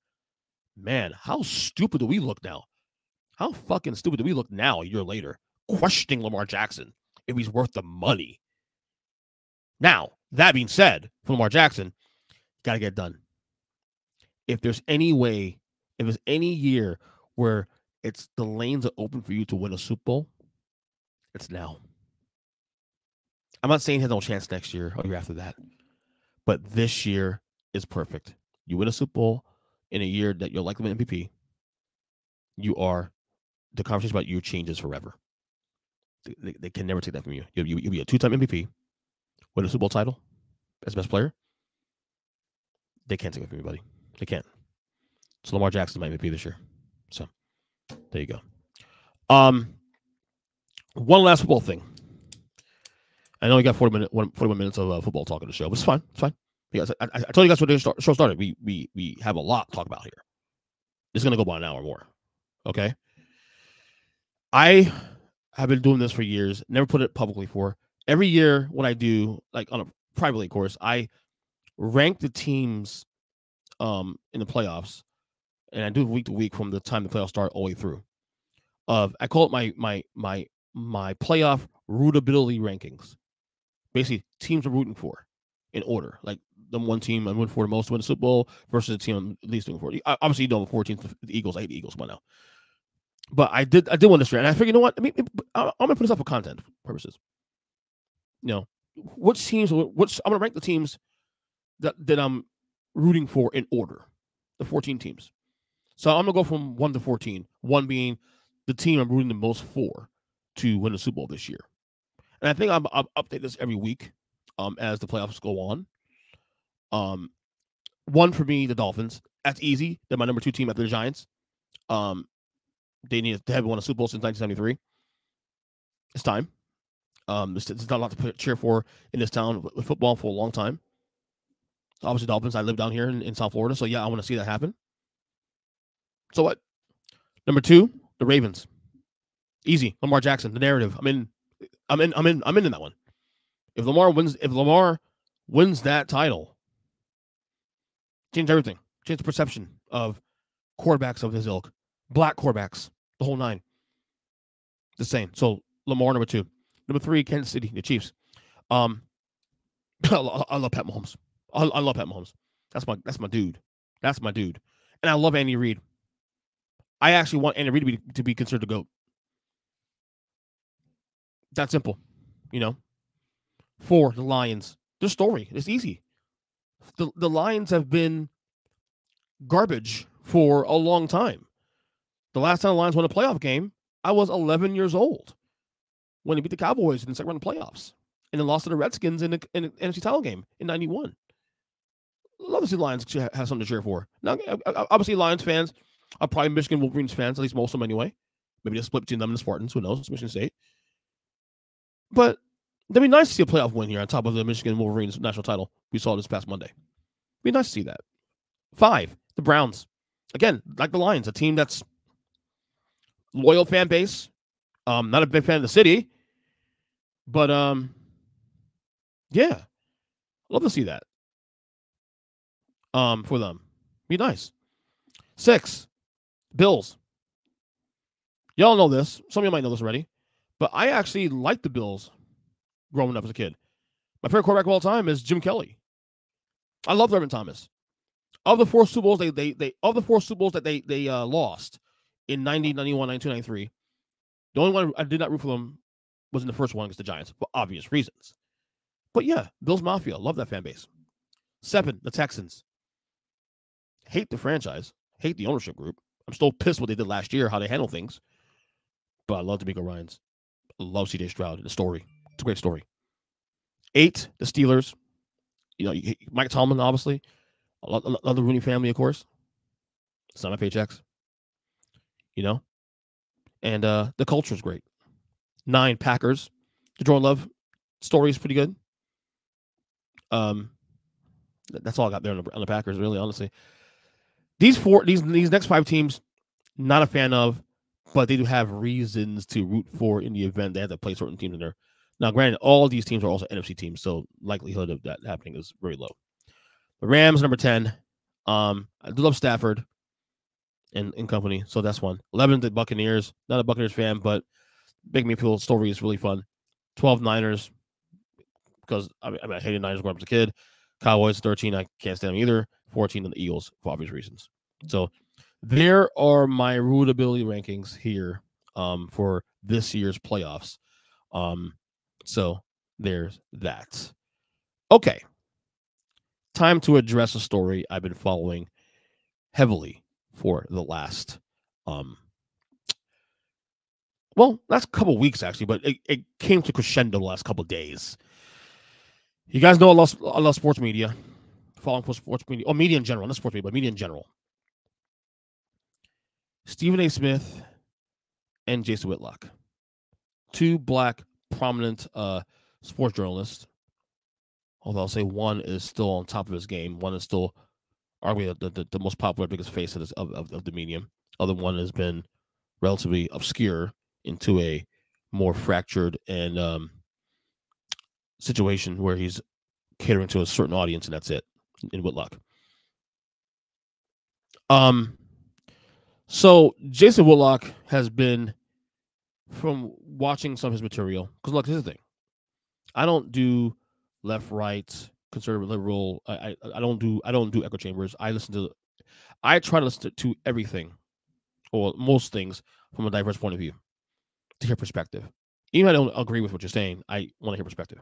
Man, how stupid do we look now? How fucking stupid do we look now a year later, questioning Lamar Jackson if he's worth the money? Now, that being said, for Lamar Jackson, got to get it done. If there's any way, if there's any year where it's the lanes are open for you to win a Super Bowl, it's now. I'm not saying he has no chance next year or year after that, but this year is perfect. You win a Super Bowl in a year that you're likely to win MVP. The conversation about you changes forever. They can never take that from you. You'll be a 2-time MVP, win a Super Bowl title as best player. They can't take it from you, buddy. They can't. So Lamar Jackson's my MVP this year. So there you go. One last football thing. I know we got 41 minutes of football talk on the show, but it's fine. It's fine. Because I told you guys when the show started, we have a lot to talk about here. This is going to go about an hour more. Okay? I have been doing this for years, never put it publicly for. Every year, what I do, like on a privately, of course, I rank the teams in the playoffs, and I do it week to week from the time the playoffs start all the way through. I call it my playoff rootability rankings. Basically, teams I'm rooting for in order. Like the one team I'm rooting for the most to win the Super Bowl versus the team I'm least rooting for. Obviously, you know the 14 the Eagles. I hate the Eagles by now. But I did one this year, and I figured, you know what? I mean, I'm gonna put this up for content purposes. You know, which teams? I'm gonna rank the teams that I'm rooting for in order. The 14 teams. So I'm gonna go from 1 to 14. 1 being the team I'm rooting the most for to win the Super Bowl this year. And I think I'll update this every week as the playoffs go on. 1 for me, the Dolphins. That's easy. They're my number 2 team after the Giants. They haven't won a Super Bowl since 1973. It's time. There's not a lot to cheer for in this town with football for a long time. Obviously, Dolphins. I live down here in South Florida, so yeah, I want to see that happen. So what? Number 2, the Ravens. Easy. Lamar Jackson. The narrative. I'm in that one. If Lamar wins that title, change everything. Change the perception of quarterbacks of his ilk. Black quarterbacks. The whole 9. The same. So Lamar, number 2. Number 3, Kansas City, the Chiefs. I love Pat Mahomes. I love Pat Mahomes. That's my dude. That's my dude. And I love Andy Reid. I actually want Andy Reid to be considered the GOAT. That's simple. You know. 4, the Lions. Their story. It's easy. The Lions have been garbage for a long time. The last time the Lions won a playoff game, I was 11 years old when they beat the Cowboys in the second round of playoffs and then lost to the Redskins in the NFC title game in 91. Love to see the Lions have something to cheer for. Now, obviously, Lions fans are probably Michigan Wolverines fans, at least most of them anyway. Maybe a split between them and the Spartans. Who knows? It's Michigan State. But it'd be nice to see a playoff win here on top of the Michigan Wolverines national title we saw this past Monday. It'd be nice to see that. 5, the Browns. Again, like the Lions, a team that's loyal fan base. Not a big fan of the city. But, yeah. Love to see that. For them. Be nice. 6, Bills. Y'all know this. Some of you might know this already. But I actually liked the Bills growing up as a kid. My favorite quarterback of all time is Jim Kelly. I love Irvin Thomas. Of the 4 Super Bowls they lost in 90, 91, 92, 93, the only one I did not root for them was in the first one against the Giants for obvious reasons. But yeah, Bills Mafia. Love that fan base. 7, the Texans. Hate the franchise. Hate the ownership group. I'm still pissed what they did last year, how they handle things. But I love D'Amico Ryans. I love C.J. Stroud. The story. It's a great story. 8, the Steelers. You know, Mike Tomlin, obviously. I love the Rooney family, of course. It's not my paychecks. You know? And the culture is great. 9, Packers. The Jordan Love story is pretty good. That's all I got there on the Packers, really, honestly. These next 5 teams, not a fan of, but they do have reasons to root for in the event they have to play certain teams in there. Now, granted, all these teams are also NFC teams, so likelihood of that happening is very low. The Rams, number 10. I do love Stafford and company, so that's one. 11, the Buccaneers. Not a Buccaneers fan, but Big Mayfield story is really fun. 12, Niners, because I hated Niners growing up as a kid. Cowboys, 13, I can't stand them either. 14, and the Eagles, for obvious reasons. So there are my rootability rankings here for this year's playoffs. So there's that. Okay. Time to address a story I've been following heavily for the last last couple weeks actually, but it came to crescendo the last couple of days. You guys know I love sports media. Following for sports media, or media in general, not sports media, but media in general. Stephen A. Smith and Jason Whitlock, 2 black prominent sports journalists. Although I'll say one is still on top of his game. One is still arguably the most popular, biggest face of the medium. Other one has been relatively obscure into a more fractured and situation where he's catering to a certain audience, and that's it. In Whitlock. So Jason Whitlock has been, from watching some of his material, because look, here's the thing. I don't do left, right, conservative, liberal. I don't do echo chambers. I try to listen to everything, or most things, from a diverse point of view, to hear perspective. Even if I don't agree with what you're saying, I want to hear perspective.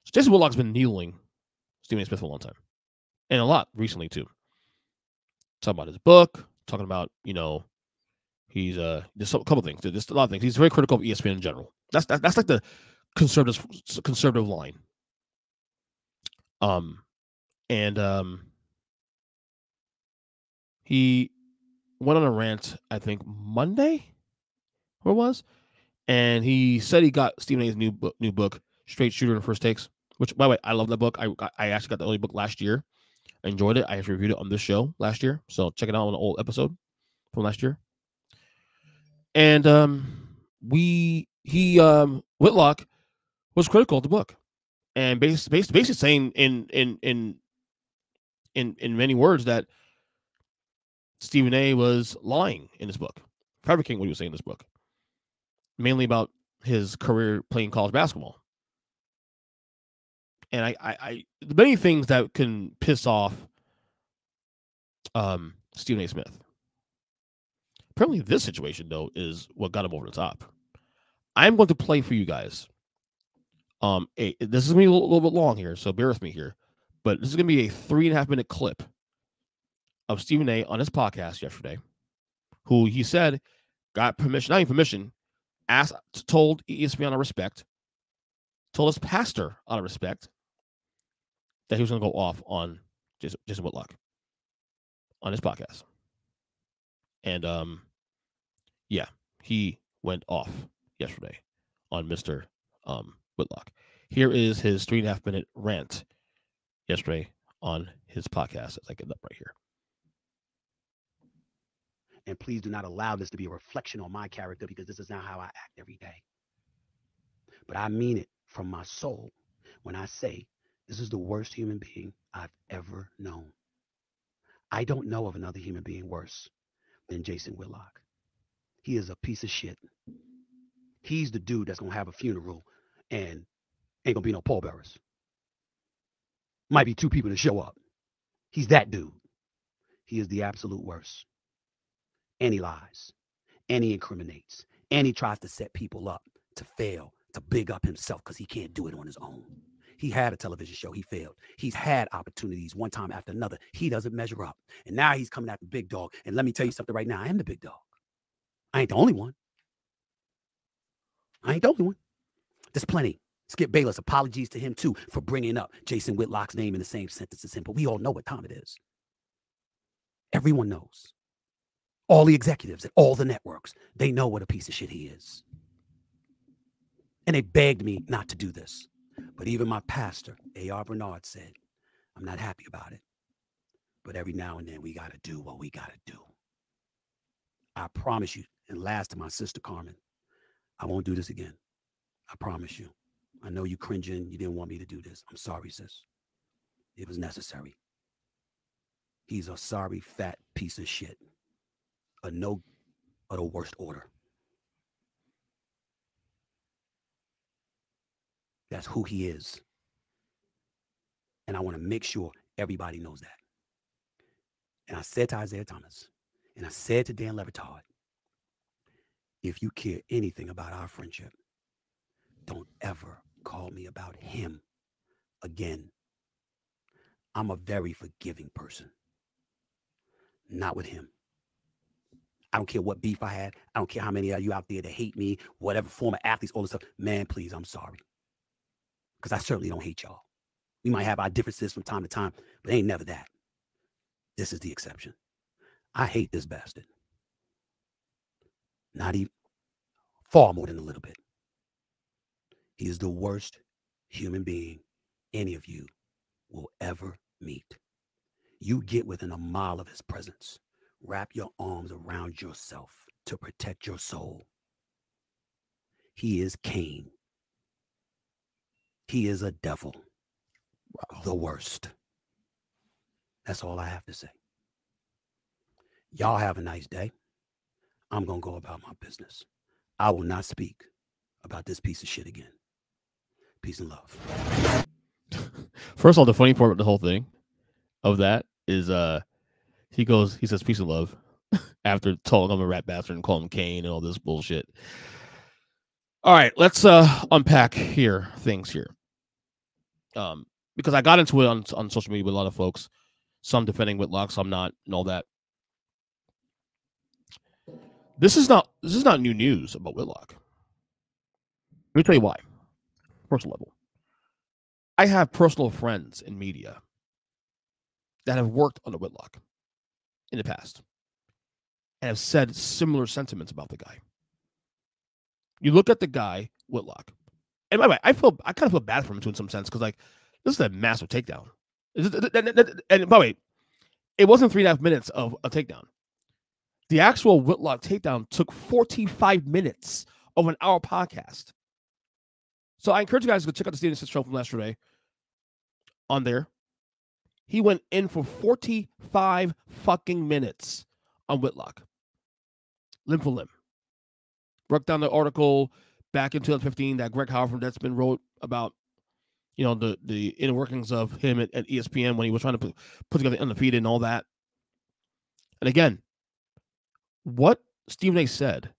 So Jason Whitlock's been needling Stephen A. Smith for a long time, and a lot recently too. Talking about his book, talking about, he's there's a couple things. There's a lot of things. He's very critical of ESPN in general. That's like the conservative line. He went on a rant, I think Monday, where it was, and he said he got Stephen A's new book, Straight Shooter and First Takes. Which, by the way, I love that book. I actually got the early book last year. I enjoyed it. I actually reviewed it on this show last year, so check it out on an old episode from last year. And Whitlock was critical of the book, and basically saying in many words that Stephen A. was lying in his book, fabricating what he was saying in this book, mainly about his career playing college basketball. And I many things that can piss off Stephen A. Smith. Apparently, this situation, though, is what got him over the top. I'm going to play for you guys. This is going to be a little bit long here, so bear with me here. But this is going to be a 3.5-minute clip of Stephen A. on his podcast yesterday, who he said got permission, not even permission, told ESPN out of respect, told his pastor out of respect, that he was going to go off on Jason Whitlock on his podcast. And, he went off yesterday on Mr. Whitlock. Here is his 3.5-minute rant yesterday on his podcast, as I get it up right here. And please do not allow this to be a reflection on my character, because this is not how I act every day. But I mean it from my soul when I say this is the worst human being I've ever known. I don't know of another human being worse than Jason Whitlock. He is a piece of shit. He's the dude that's going to have a funeral and ain't going to be no pallbearers. Might be 2 people to show up. He's that dude. He is the absolute worst. And he lies. And he incriminates. And he tries to set people up to fail, to big up himself, because he can't do it on his own. He had a television show. He failed. He's had opportunities one time after another. He doesn't measure up. And now he's coming at the big dog. And let me tell you something right now. I am the big dog. I ain't the only one. There's plenty. Skip Bayless, apologies to him too for bringing up Jason Whitlock's name in the same sentence as him. But we all know what time it is. Everyone knows. All the executives at all the networks, they know what a piece of shit he is. And they begged me not to do this. But even my pastor, A.R. Bernard, said, I'm not happy about it. But every now and then we got to do what we got to do. I promise you, and last to my sister Carmen, I won't do this again. I promise you. I know you cringing. You didn't want me to do this. I'm sorry, sis. It was necessary. He's a sorry, fat piece of shit. A no of the worst order. That's who he is. And I want to make sure everybody knows that. And I said to Isaiah Thomas, and I said to Dan Levitard, if you care anything about our friendship, don't ever call me about him again. I'm a very forgiving person. Not with him. I don't care what beef I had. I don't care how many of you out there that hate me, whatever former athletes, all this stuff. Man, please, I'm sorry. Because I certainly don't hate y'all. We might have our differences from time to time, but ain't never that. This is the exception. I hate this bastard. Not even, far more than a little bit. He is the worst human being any of you will ever meet. You get within a mile of his presence. Wrap your arms around yourself to protect your soul. He is Cain. He is a devil. Wow. The worst. That's all I have to say. Y'all have a nice day. I'm going to go about my business. I will not speak about this piece of shit again. Peace and love. First of all, the funny part of the whole thing of that is he says peace and love after calling him a rat bastard and calling him Cain and all this bullshit. All right, let's unpack things here. Because I got into it on social media with a lot of folks, some defending Whitlock, some not, and all that. This is not new news about Whitlock. Let me tell you why. Personal level. I have personal friends in media that have worked under Whitlock in the past and have said similar sentiments about the guy. You look at the guy, Whitlock, and by the way, I kind of feel bad for him too in some sense because like this is a massive takedown. And by the way, it wasn't 3.5 minutes of a takedown. The actual Whitlock takedown took 45 minutes of an hour podcast. So I encourage you guys to go check out the Stephen Smith show from yesterday on there. He went in for 45 fucking minutes on Whitlock. Limb for limb. Broke down the article back in 2015 that Greg Howard from Deadspin wrote about, the inner workings of him at ESPN when he was trying to put together Undefeated and all that. And again, what Stephen A. said,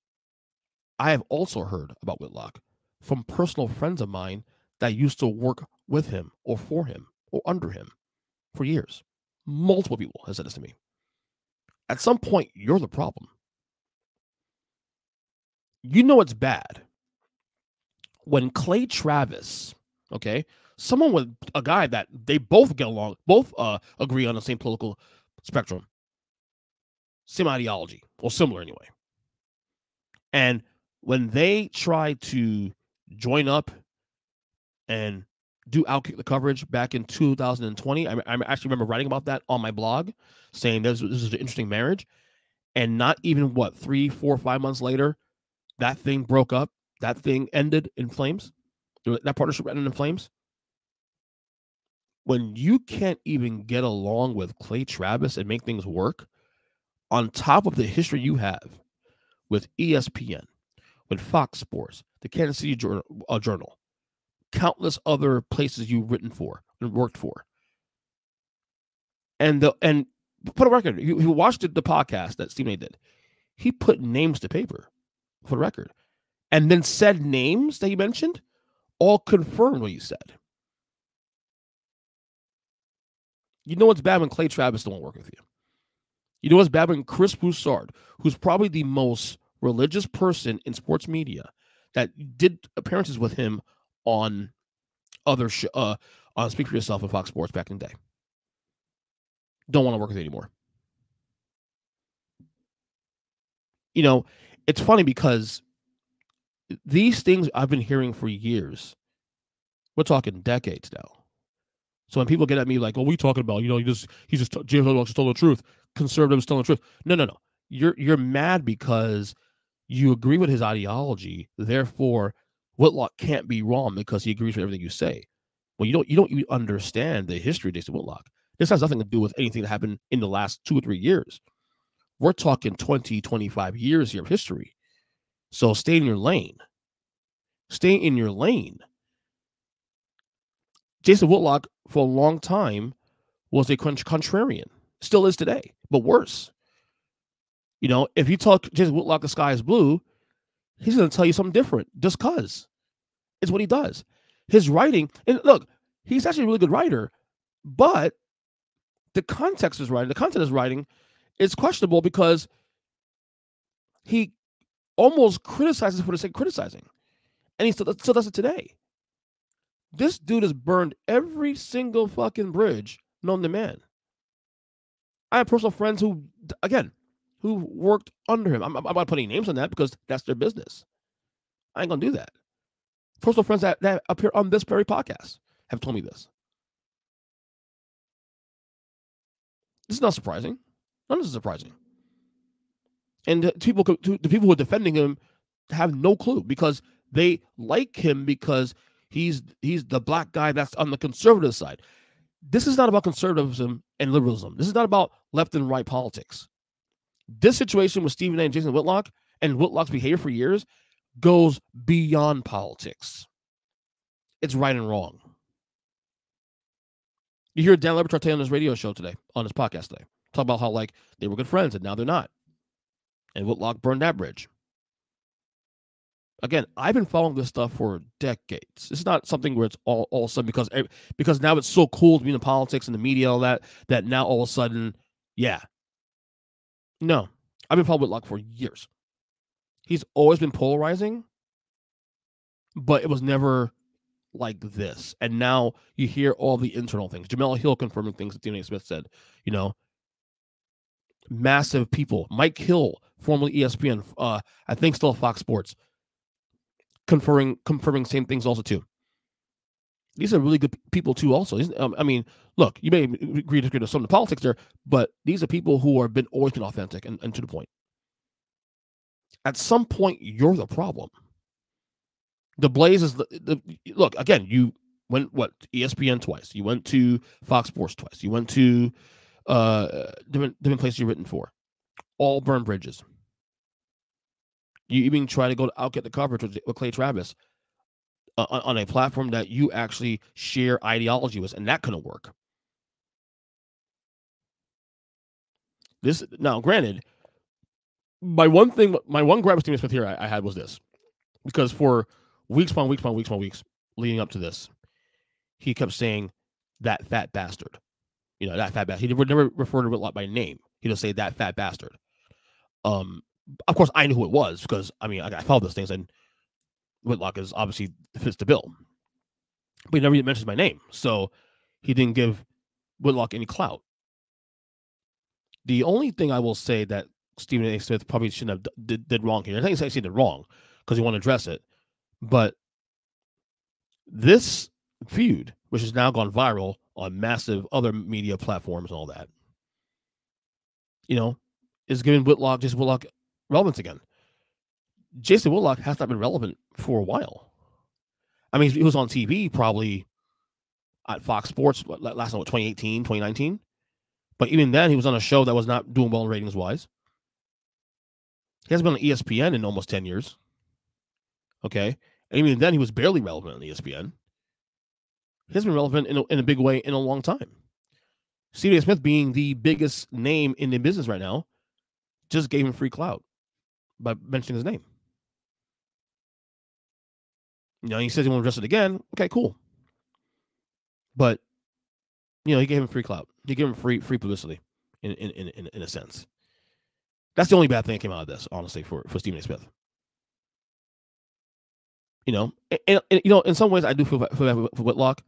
I have also heard about Whitlock from personal friends of mine that used to work with him or for him or under him for years. Multiple people have said this to me. At some point, you're the problem. You know it's bad when Clay Travis, okay, someone with a guy that they both get along, both agree on the same political spectrum, same ideology, or similar anyway. And when they try to join up and do Outkick the coverage back in 2020, I actually remember writing about that on my blog, saying this is an interesting marriage. And not even, 3, 4, 5 months later, that thing broke up. That thing ended in flames. That partnership ended in flames. When you can't even get along with Clay Travis and make things work, on top of the history you have with ESPN, with Fox Sports, the Kansas City Journal, countless other places you've written for and worked for, and put a record. He watched the podcast that Stephen A. did. He put names to paper for the record, and then said names that he mentioned all confirmed what you said. You know what's bad when Clay Travis don't work with you. You know what's bad when Chris Broussard, who's probably the most religious person in sports media, that did appearances with him on other on Speak for Yourself and Fox Sports back in the day, don't want to work with you anymore. It's funny because these things I've been hearing for years. We're talking decades now. So when people get at me like, "Well, what are you talking about? You know, James Whitlock just told the truth. Conservatives telling the truth." No. You're mad because you agree with his ideology. Therefore, Whitlock can't be wrong because he agrees with everything you say. Well, you don't even understand the history of Jason Whitlock. This has nothing to do with anything that happened in the last 2 or 3 years. We're talking 20, 25 years here of history. So stay in your lane. Stay in your lane. Jason Whitlock, for a long time, was a contrarian. Still is today, but worse. You know, if you talk Jason Whitlock, the sky is blue, he's going to tell you something different just because. It's what he does. His writing, and look, he's actually a really good writer, but the context is writing, the content is writing is questionable because he almost criticizes for the sake of criticizing. And he still does it today. This dude has burned every single fucking bridge known to man. I have personal friends who worked under him. I'm not putting names on that because that's their business. I ain't going to do that. Personal friends that appear on this very podcast have told me this. This is not surprising. None of this is surprising. And the people who are defending him have no clue because they like him because he's the black guy that's on the conservative side. This is not about conservatism and liberalism. This is not about left and right politics. This situation with Stephen A. and Jason Whitlock and Whitlock's behavior for years goes beyond politics. It's right and wrong. You hear Dan Le Batard on his radio show today, on his podcast today, talk about how like they were good friends and now they're not. And Whitlock burned that bridge. Again, I've been following this stuff for decades. It's not something where it's all of a sudden because now it's so cool to be in the politics and the media, all that now all of a sudden, yeah. No, I've been following Whitlock for years. He's always been polarizing, but it was never like this. And now you hear all the internal things. Jamel Hill confirming things that Stephen A. Smith said, you know, massive people. Mike Hill, formerly ESPN, I think still Fox Sports, confirming same things also too. These are really good people too also. I mean, look, you may agree to some of the politics there, but these are people who have always been authentic and to the point. At some point, you're the problem. The Blaze is look, again, you went ESPN twice. You went to Fox Sports twice. You went to different places you've written for. All burned bridges. You even try to go out get the coverage with Clay Travis on a platform that you actually share ideology with, and that couldn't work. This now, granted, my one gripe with Stephen Smith here I had was this, because for weeks leading up to this, he kept saying that fat bastard. You know, that fat bastard. He would never refer to Whitlock by name. He'd just say that fat bastard. Of course, I knew who it was because I mean I followed those things, and Whitlock is obviously fits the bill, but he never even mentions my name, so he didn't give Whitlock any clout. The only thing I will say that Stephen A. Smith probably shouldn't have did wrong here. I think he did wrong because he wanted to address it, but this feud, which has now gone viral on massive other media platforms and all that, you know, is giving Jason Whitlock relevance again. Jason Whitlock has not been relevant for a while. I mean, he was on TV probably at Fox Sports last night, 2018, 2019. But even then, he was on a show that was not doing well ratings-wise. He hasn't been on ESPN in almost 10 years. Okay? And even then, he was barely relevant on ESPN. He hasn't been relevant in a big way in a long time. Stephen A. Smith, being the biggest name in the business right now, just gave him free clout by mentioning his name. You know, he says he won't address it again. Okay, cool. But, you know, he gave him free clout. He gave him free publicity in a sense. That's the only bad thing that came out of this, honestly, for Stephen A. Smith. You know, and you know, in some ways, I do feel bad for Whitlock.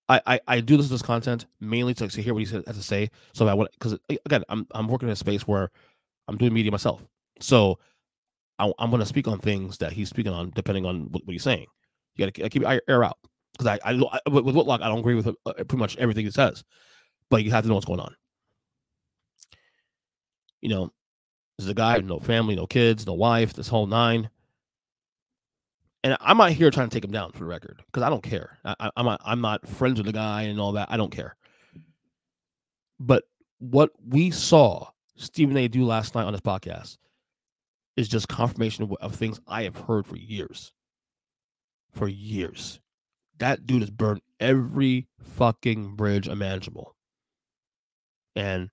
I do listen to this content mainly to hear what he has to say. So I want, because again, I'm working in a space where I'm doing media myself. So I'm going to speak on things that he's speaking on, depending on what he's saying. You got to keep your air out. because with Whitlock, I don't agree with pretty much everything he says, but you have to know what's going on. You know, this is a guy with no family, no kids, no wife, this whole nine. And I'm not here trying to take him down for the record because I don't care. I'm not friends with the guy and all that. I don't care. But what we saw Stephen A. do last night on this podcast is just confirmation of things I have heard for years. For years. That dude has burned every fucking bridge imaginable. And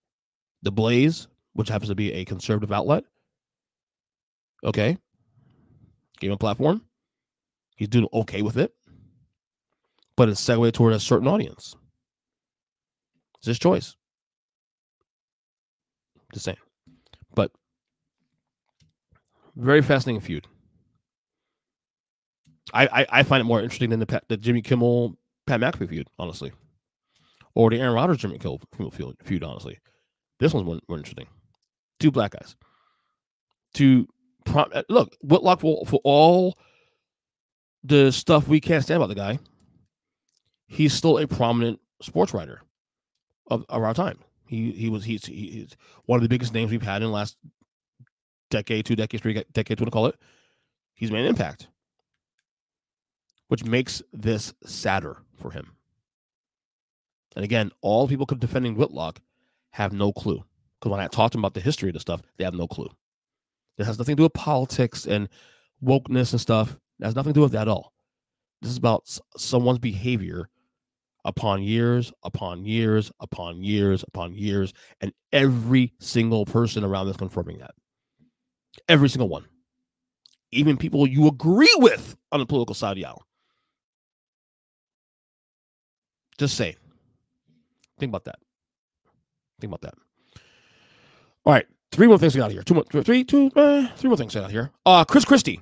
the Blaze, which happens to be a conservative outlet, okay, gave him a platform. He's doing okay with it. But it's segued toward a certain audience. It's his choice. Just saying. But very fascinating feud. I find it more interesting than the Jimmy Kimmel Pat McAfee feud, honestly, or the Aaron Rodgers Jimmy Kimmel feud, honestly. This one's more interesting. Two black guys. Look, Whitlock, for all the stuff we can't stand about the guy, he's still a prominent sports writer of our time. He's one of the biggest names we've had in the last decade, 2 decades, 3 decades, what to call it. He's made an impact, which makes this sadder for him. And again, all people defending Whitlock have no clue. Because when I talked to them about the history of the stuff, they have no clue. It has nothing to do with politics and wokeness and stuff. It has nothing to do with that at all. This is about someone's behavior upon years, upon years, upon years, upon years, and every single person around is confirming that. Every single one. Even people you agree with on the political side of the aisle. Just saying. Think about that. Think about that. All right. 3 more things we got here. 3 more things I got here. Christie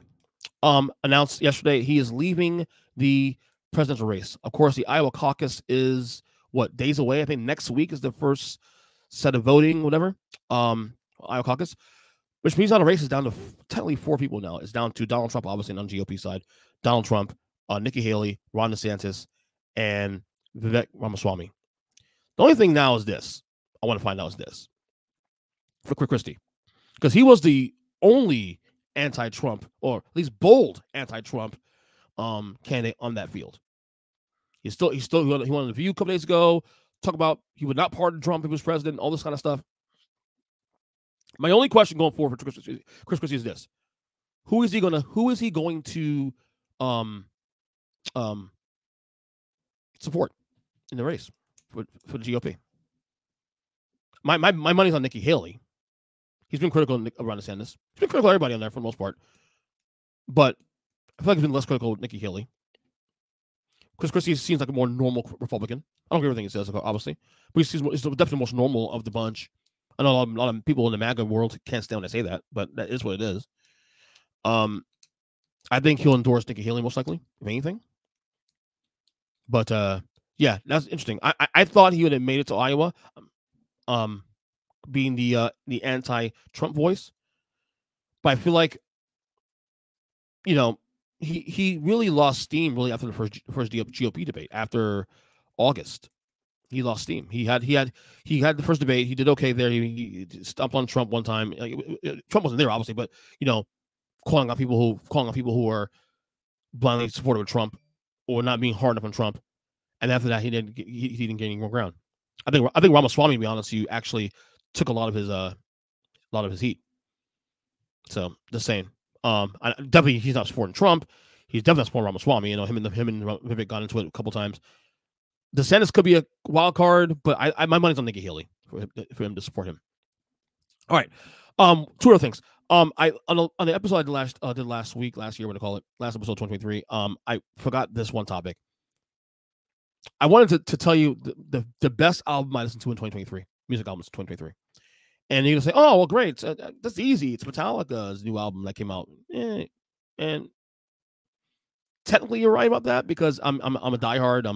announced yesterday he is leaving the presidential race. Of course, the Iowa caucus is days away? I think next week is the first set of voting, whatever. Iowa caucus, which means now the race is down to technically 4 people now. It's down to Donald Trump, obviously, on the GOP side. Donald Trump, Nikki Haley, Ron DeSantis, and Vivek Ramaswamy. The only thing now is this. I want to find out is this. For Christie. Because he was the only anti-Trump, or at least bold anti-Trump candidate on that field. He wanted a View a couple days ago, talk about he would not pardon Trump if he was president, all this kind of stuff. My only question going forward for Chris Christie is this: Who is he going to support in the race for the GOP? My money's on Nikki Haley. He's been critical of Ron DeSantis. He's been critical of everybody on there for the most part. But I feel like he's been less critical of Nikki Haley. Chris Christie seems like a more normal Republican. I don't agree with everything he says, obviously. But he's definitely the most normal of the bunch. I know a lot of people in the MAGA world can't stand when I say that, but that is what it is. I think he'll endorse Nikki Haley most likely, if anything. But yeah, that's interesting. I thought he would have made it to Iowa, being the anti-Trump voice. But I feel like, he really lost steam after the first GOP debate after August. He lost steam. He had the first debate. He did okay there. He stomped on Trump one time. Trump wasn't there, obviously, but calling out people who are blindly supportive of Trump or not being hard enough on Trump. And after that, he didn't gain any more ground. I think Ramaswamy, to be honest, you actually took a lot of his heat. So just saying. Definitely he's not supporting Trump. He's definitely not supporting Ramaswamy. Him and Vivek got into it a couple times. DeSantis could be a wild card, but my money's on Nikki Haley for him to support him. All right. 2 other things. On the episode I did last year, what to call it, last episode 2023. I forgot this one topic. I wanted to tell you the best album I listened to in 2023, music albums 2023. And you're gonna say, "Oh, well, great. That's easy. It's Metallica's new album that came out." And technically, you're right about that because I'm a diehard.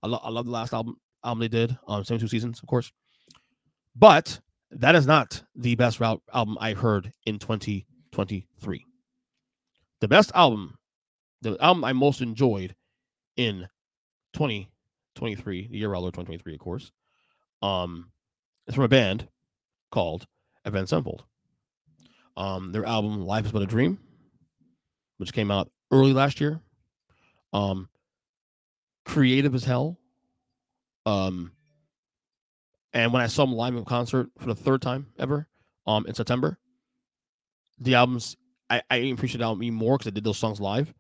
I love the last album they did, 72 Seasons, of course. But that is not the best album I heard in 2023. The best album, the album I most enjoyed in 2023, the year of our Lord 2023, of course. It's from a band called Avenged Sevenfold. Their album Life Is But a Dream, which came out early last year. Creative as hell. And when I saw them live in concert for the third time ever, in September, the albums, I appreciate the album even more because I did those songs live.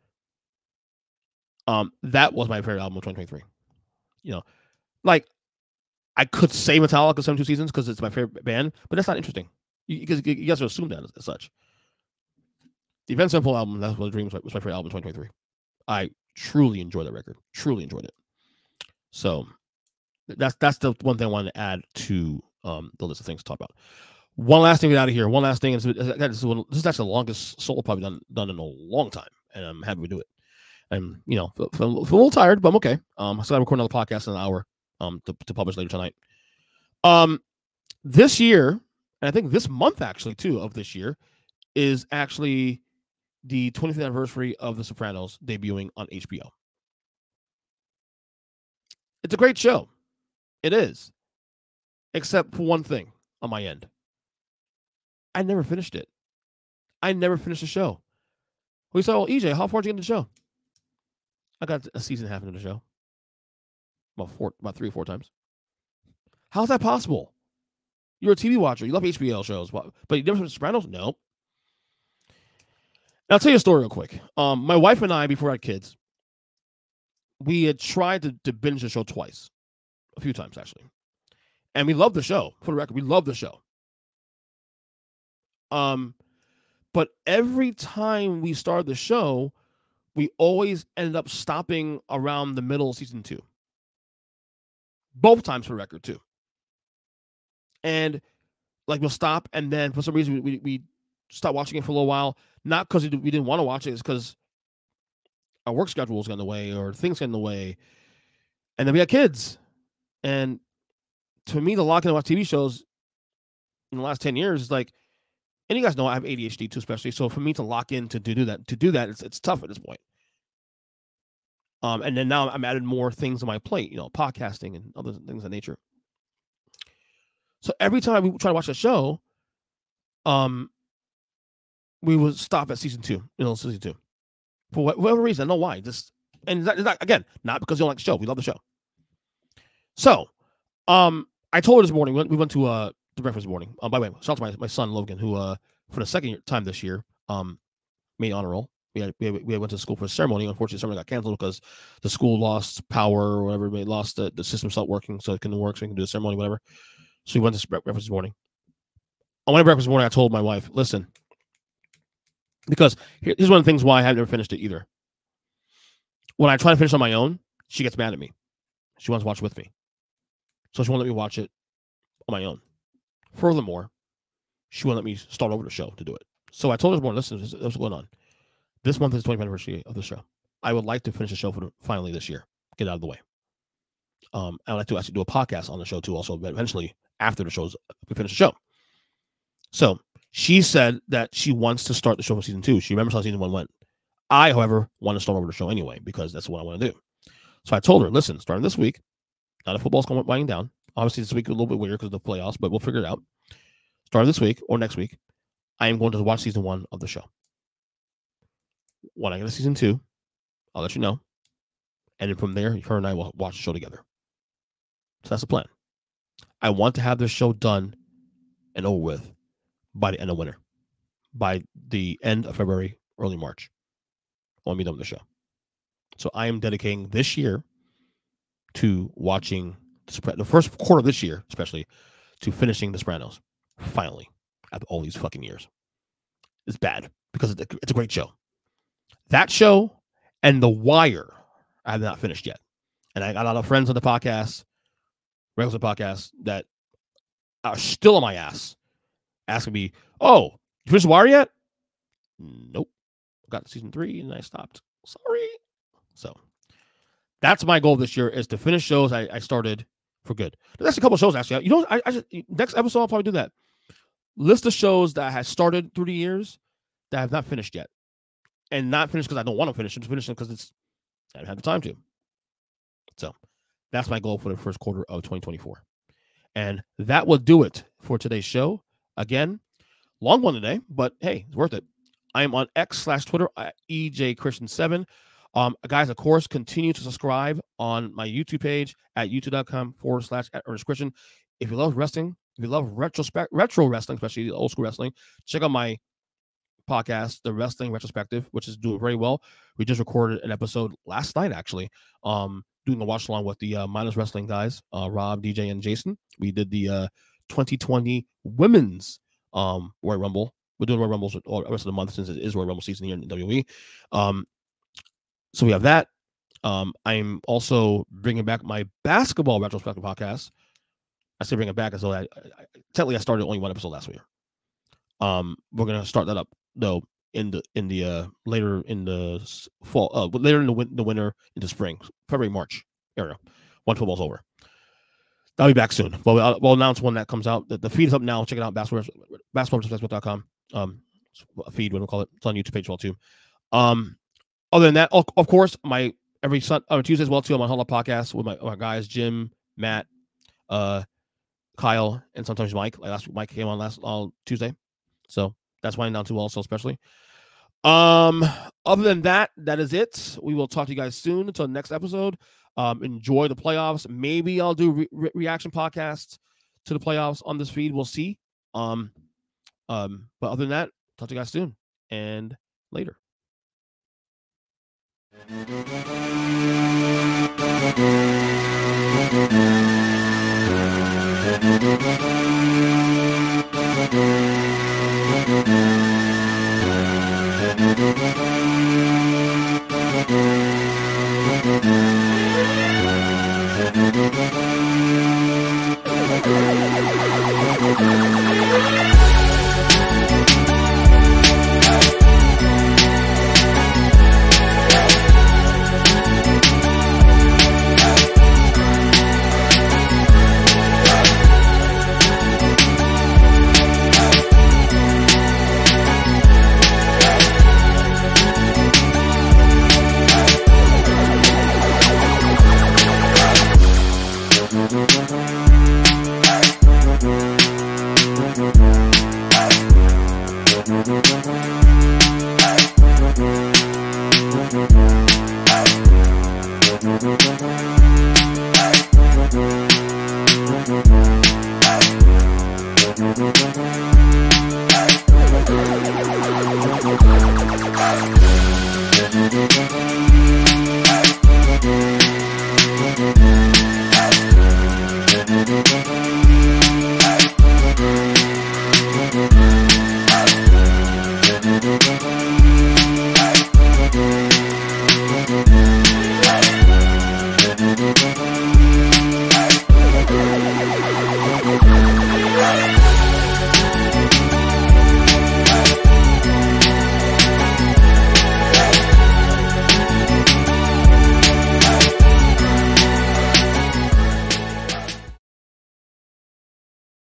That was my favorite album of 2023. You know, like I could say Metallica 72 Seasons because it's my favorite band, but that's not interesting. Because you guys are assume that as such. The Avenged Sevenfold album, That's What Dreams, was my favorite album of 2023. I truly enjoyed that record. Truly enjoyed it. So that's the one thing I wanted to add to the list of things to talk about. One last thing to get out of here. One last thing. This is actually the longest solo probably done in a long time, and I'm happy to do it. And feel a little tired, but I'm okay. I still got to record another podcast in an hour to publish later tonight. This year, and I think this month actually too of this year, is actually the 25th anniversary of The Sopranos debuting on HBO. It's a great show. It is. Except for one thing on my end. I never finished it. I never finished the show. We said, well, EJ, how far did you get into the show? I got a season and a half into the show. About 3 or 4 times. How's that possible? You're a TV watcher. You love HBO shows. But you never finished Sopranos? No. I'll tell you a story real quick. My wife and I, before I had kids, we had tried to binge the show twice. A few times, actually. And we loved the show. For the record, we loved the show. But every time we started the show, we always ended up stopping around the middle of season 2. Both times, for the record, too. And we'll stop, and then for some reason we stopped watching it for a little while. Not because we didn't want to watch it, it's because our work schedules got in the way or things got in the way. And then we had kids. And to me, the lock-in to watch TV shows in the last 10 years is like, and you guys know I have ADHD too, especially. So for me to lock in to do that, it's tough at this point. And then now I'm adding more things on my plate, podcasting and other things of that nature. So every time we try to watch a show, we would stop at season 2, season 2. For whatever reason, I don't know why. Again, not because you don't like the show. We love the show. So, I told her this morning, we went to breakfast this morning. By the way, shout out to my son, Logan, who, for the second time this year, made honor roll. We went to school for a ceremony. Unfortunately, the ceremony got canceled because the school lost power or whatever. They lost the system stopped working, so it couldn't work, so we can do the ceremony, whatever. So we went to breakfast this morning. On my breakfast this morning, I told my wife, listen, because here's one of the things why I have never finished it either. When I try to finish on my own, she gets mad at me. She wants to watch with me. So she won't let me watch it on my own. Furthermore, she won't let me start over the show to do it. So I told her this morning, listen, this is what's going on. This month is the 20th anniversary of the show. I would like to finish the show finally this year. Get it out of the way. I would like to actually do a podcast on the show too also, but eventually after the shows, we finish the show. So she said that she wants to start the show for season 2. She remembers how season 1 went. I, however, want to start over the show anyway because that's what I want to do. So I told her, listen, starting this week, now the football's winding down. Obviously, this week is a little bit weird because of the playoffs, but we'll figure it out. Starting this week or next week, I am going to watch season 1 of the show. When I get to season 2, I'll let you know. And then from there, her and I will watch the show together. So that's the plan. I want to have this show done and over with by the end of winter. By the end of February, early March. I want to be done with the show. So I am dedicating this year to watching the first quarter of this year, especially, to finishing The Sopranos. Finally, after all these fucking years. It's bad because it's a great show. That show and The Wire, I have not finished yet. And I got a lot of friends on the podcast, regular podcast, that are still on my ass, asking me, "Oh, you finished The Wire yet?" Nope. Got to season 3 and I stopped. Sorry. So that's my goal this year, is to finish shows I started for good. That's a couple of shows actually. I just next episode I'll probably do that. List of shows that I had started through the years that I have not finished yet. And not finished because I don't want to finish them, finish them because I haven't had the time to. So that's my goal for the first quarter of 2024. And that will do it for today's show. Again, long one today, but hey, it's worth it. I am on X/Twitter at EJ Christian 7. Guys, of course, continue to subscribe on my YouTube page at youtube.com/Earnest Christian. If you love wrestling, if you love retro wrestling, especially old school wrestling, check out my podcast, The Wrestling Retrospective, which is doing very well. We just recorded an episode last night, actually, doing a watch along with the Minus Wrestling guys, Rob, DJ, and Jason. We did the 2020 Women's Royal Rumble. We're doing Royal Rumbles all the rest of the month since it is Royal Rumble season here in WWE. So we have that. I'm also bringing back my basketball retrospective podcast. I say bring it back as though technically I started only one episode last week. We're gonna start that up though in the later in the fall, later in the winter into spring, February, March area. Once football's over, I'll be back soon. But we'll announce when that comes out. The feed is up now. Check it out, basketballretrospective.com. Feed, what we call it. It's on YouTube page as well too. Other than that, of course, my every Tuesday as well too. I'm on Huddle Podcast with my guys Jim, Matt, Kyle, and sometimes Mike. Like last week, Mike came on last Tuesday, so that's winding down too also, especially. Other than that, that is it. We will talk to you guys soon until the next episode. Enjoy the playoffs. Maybe I'll do reaction podcasts to the playoffs on this feed. We'll see. But other than that, talk to you guys soon and later. Thank you.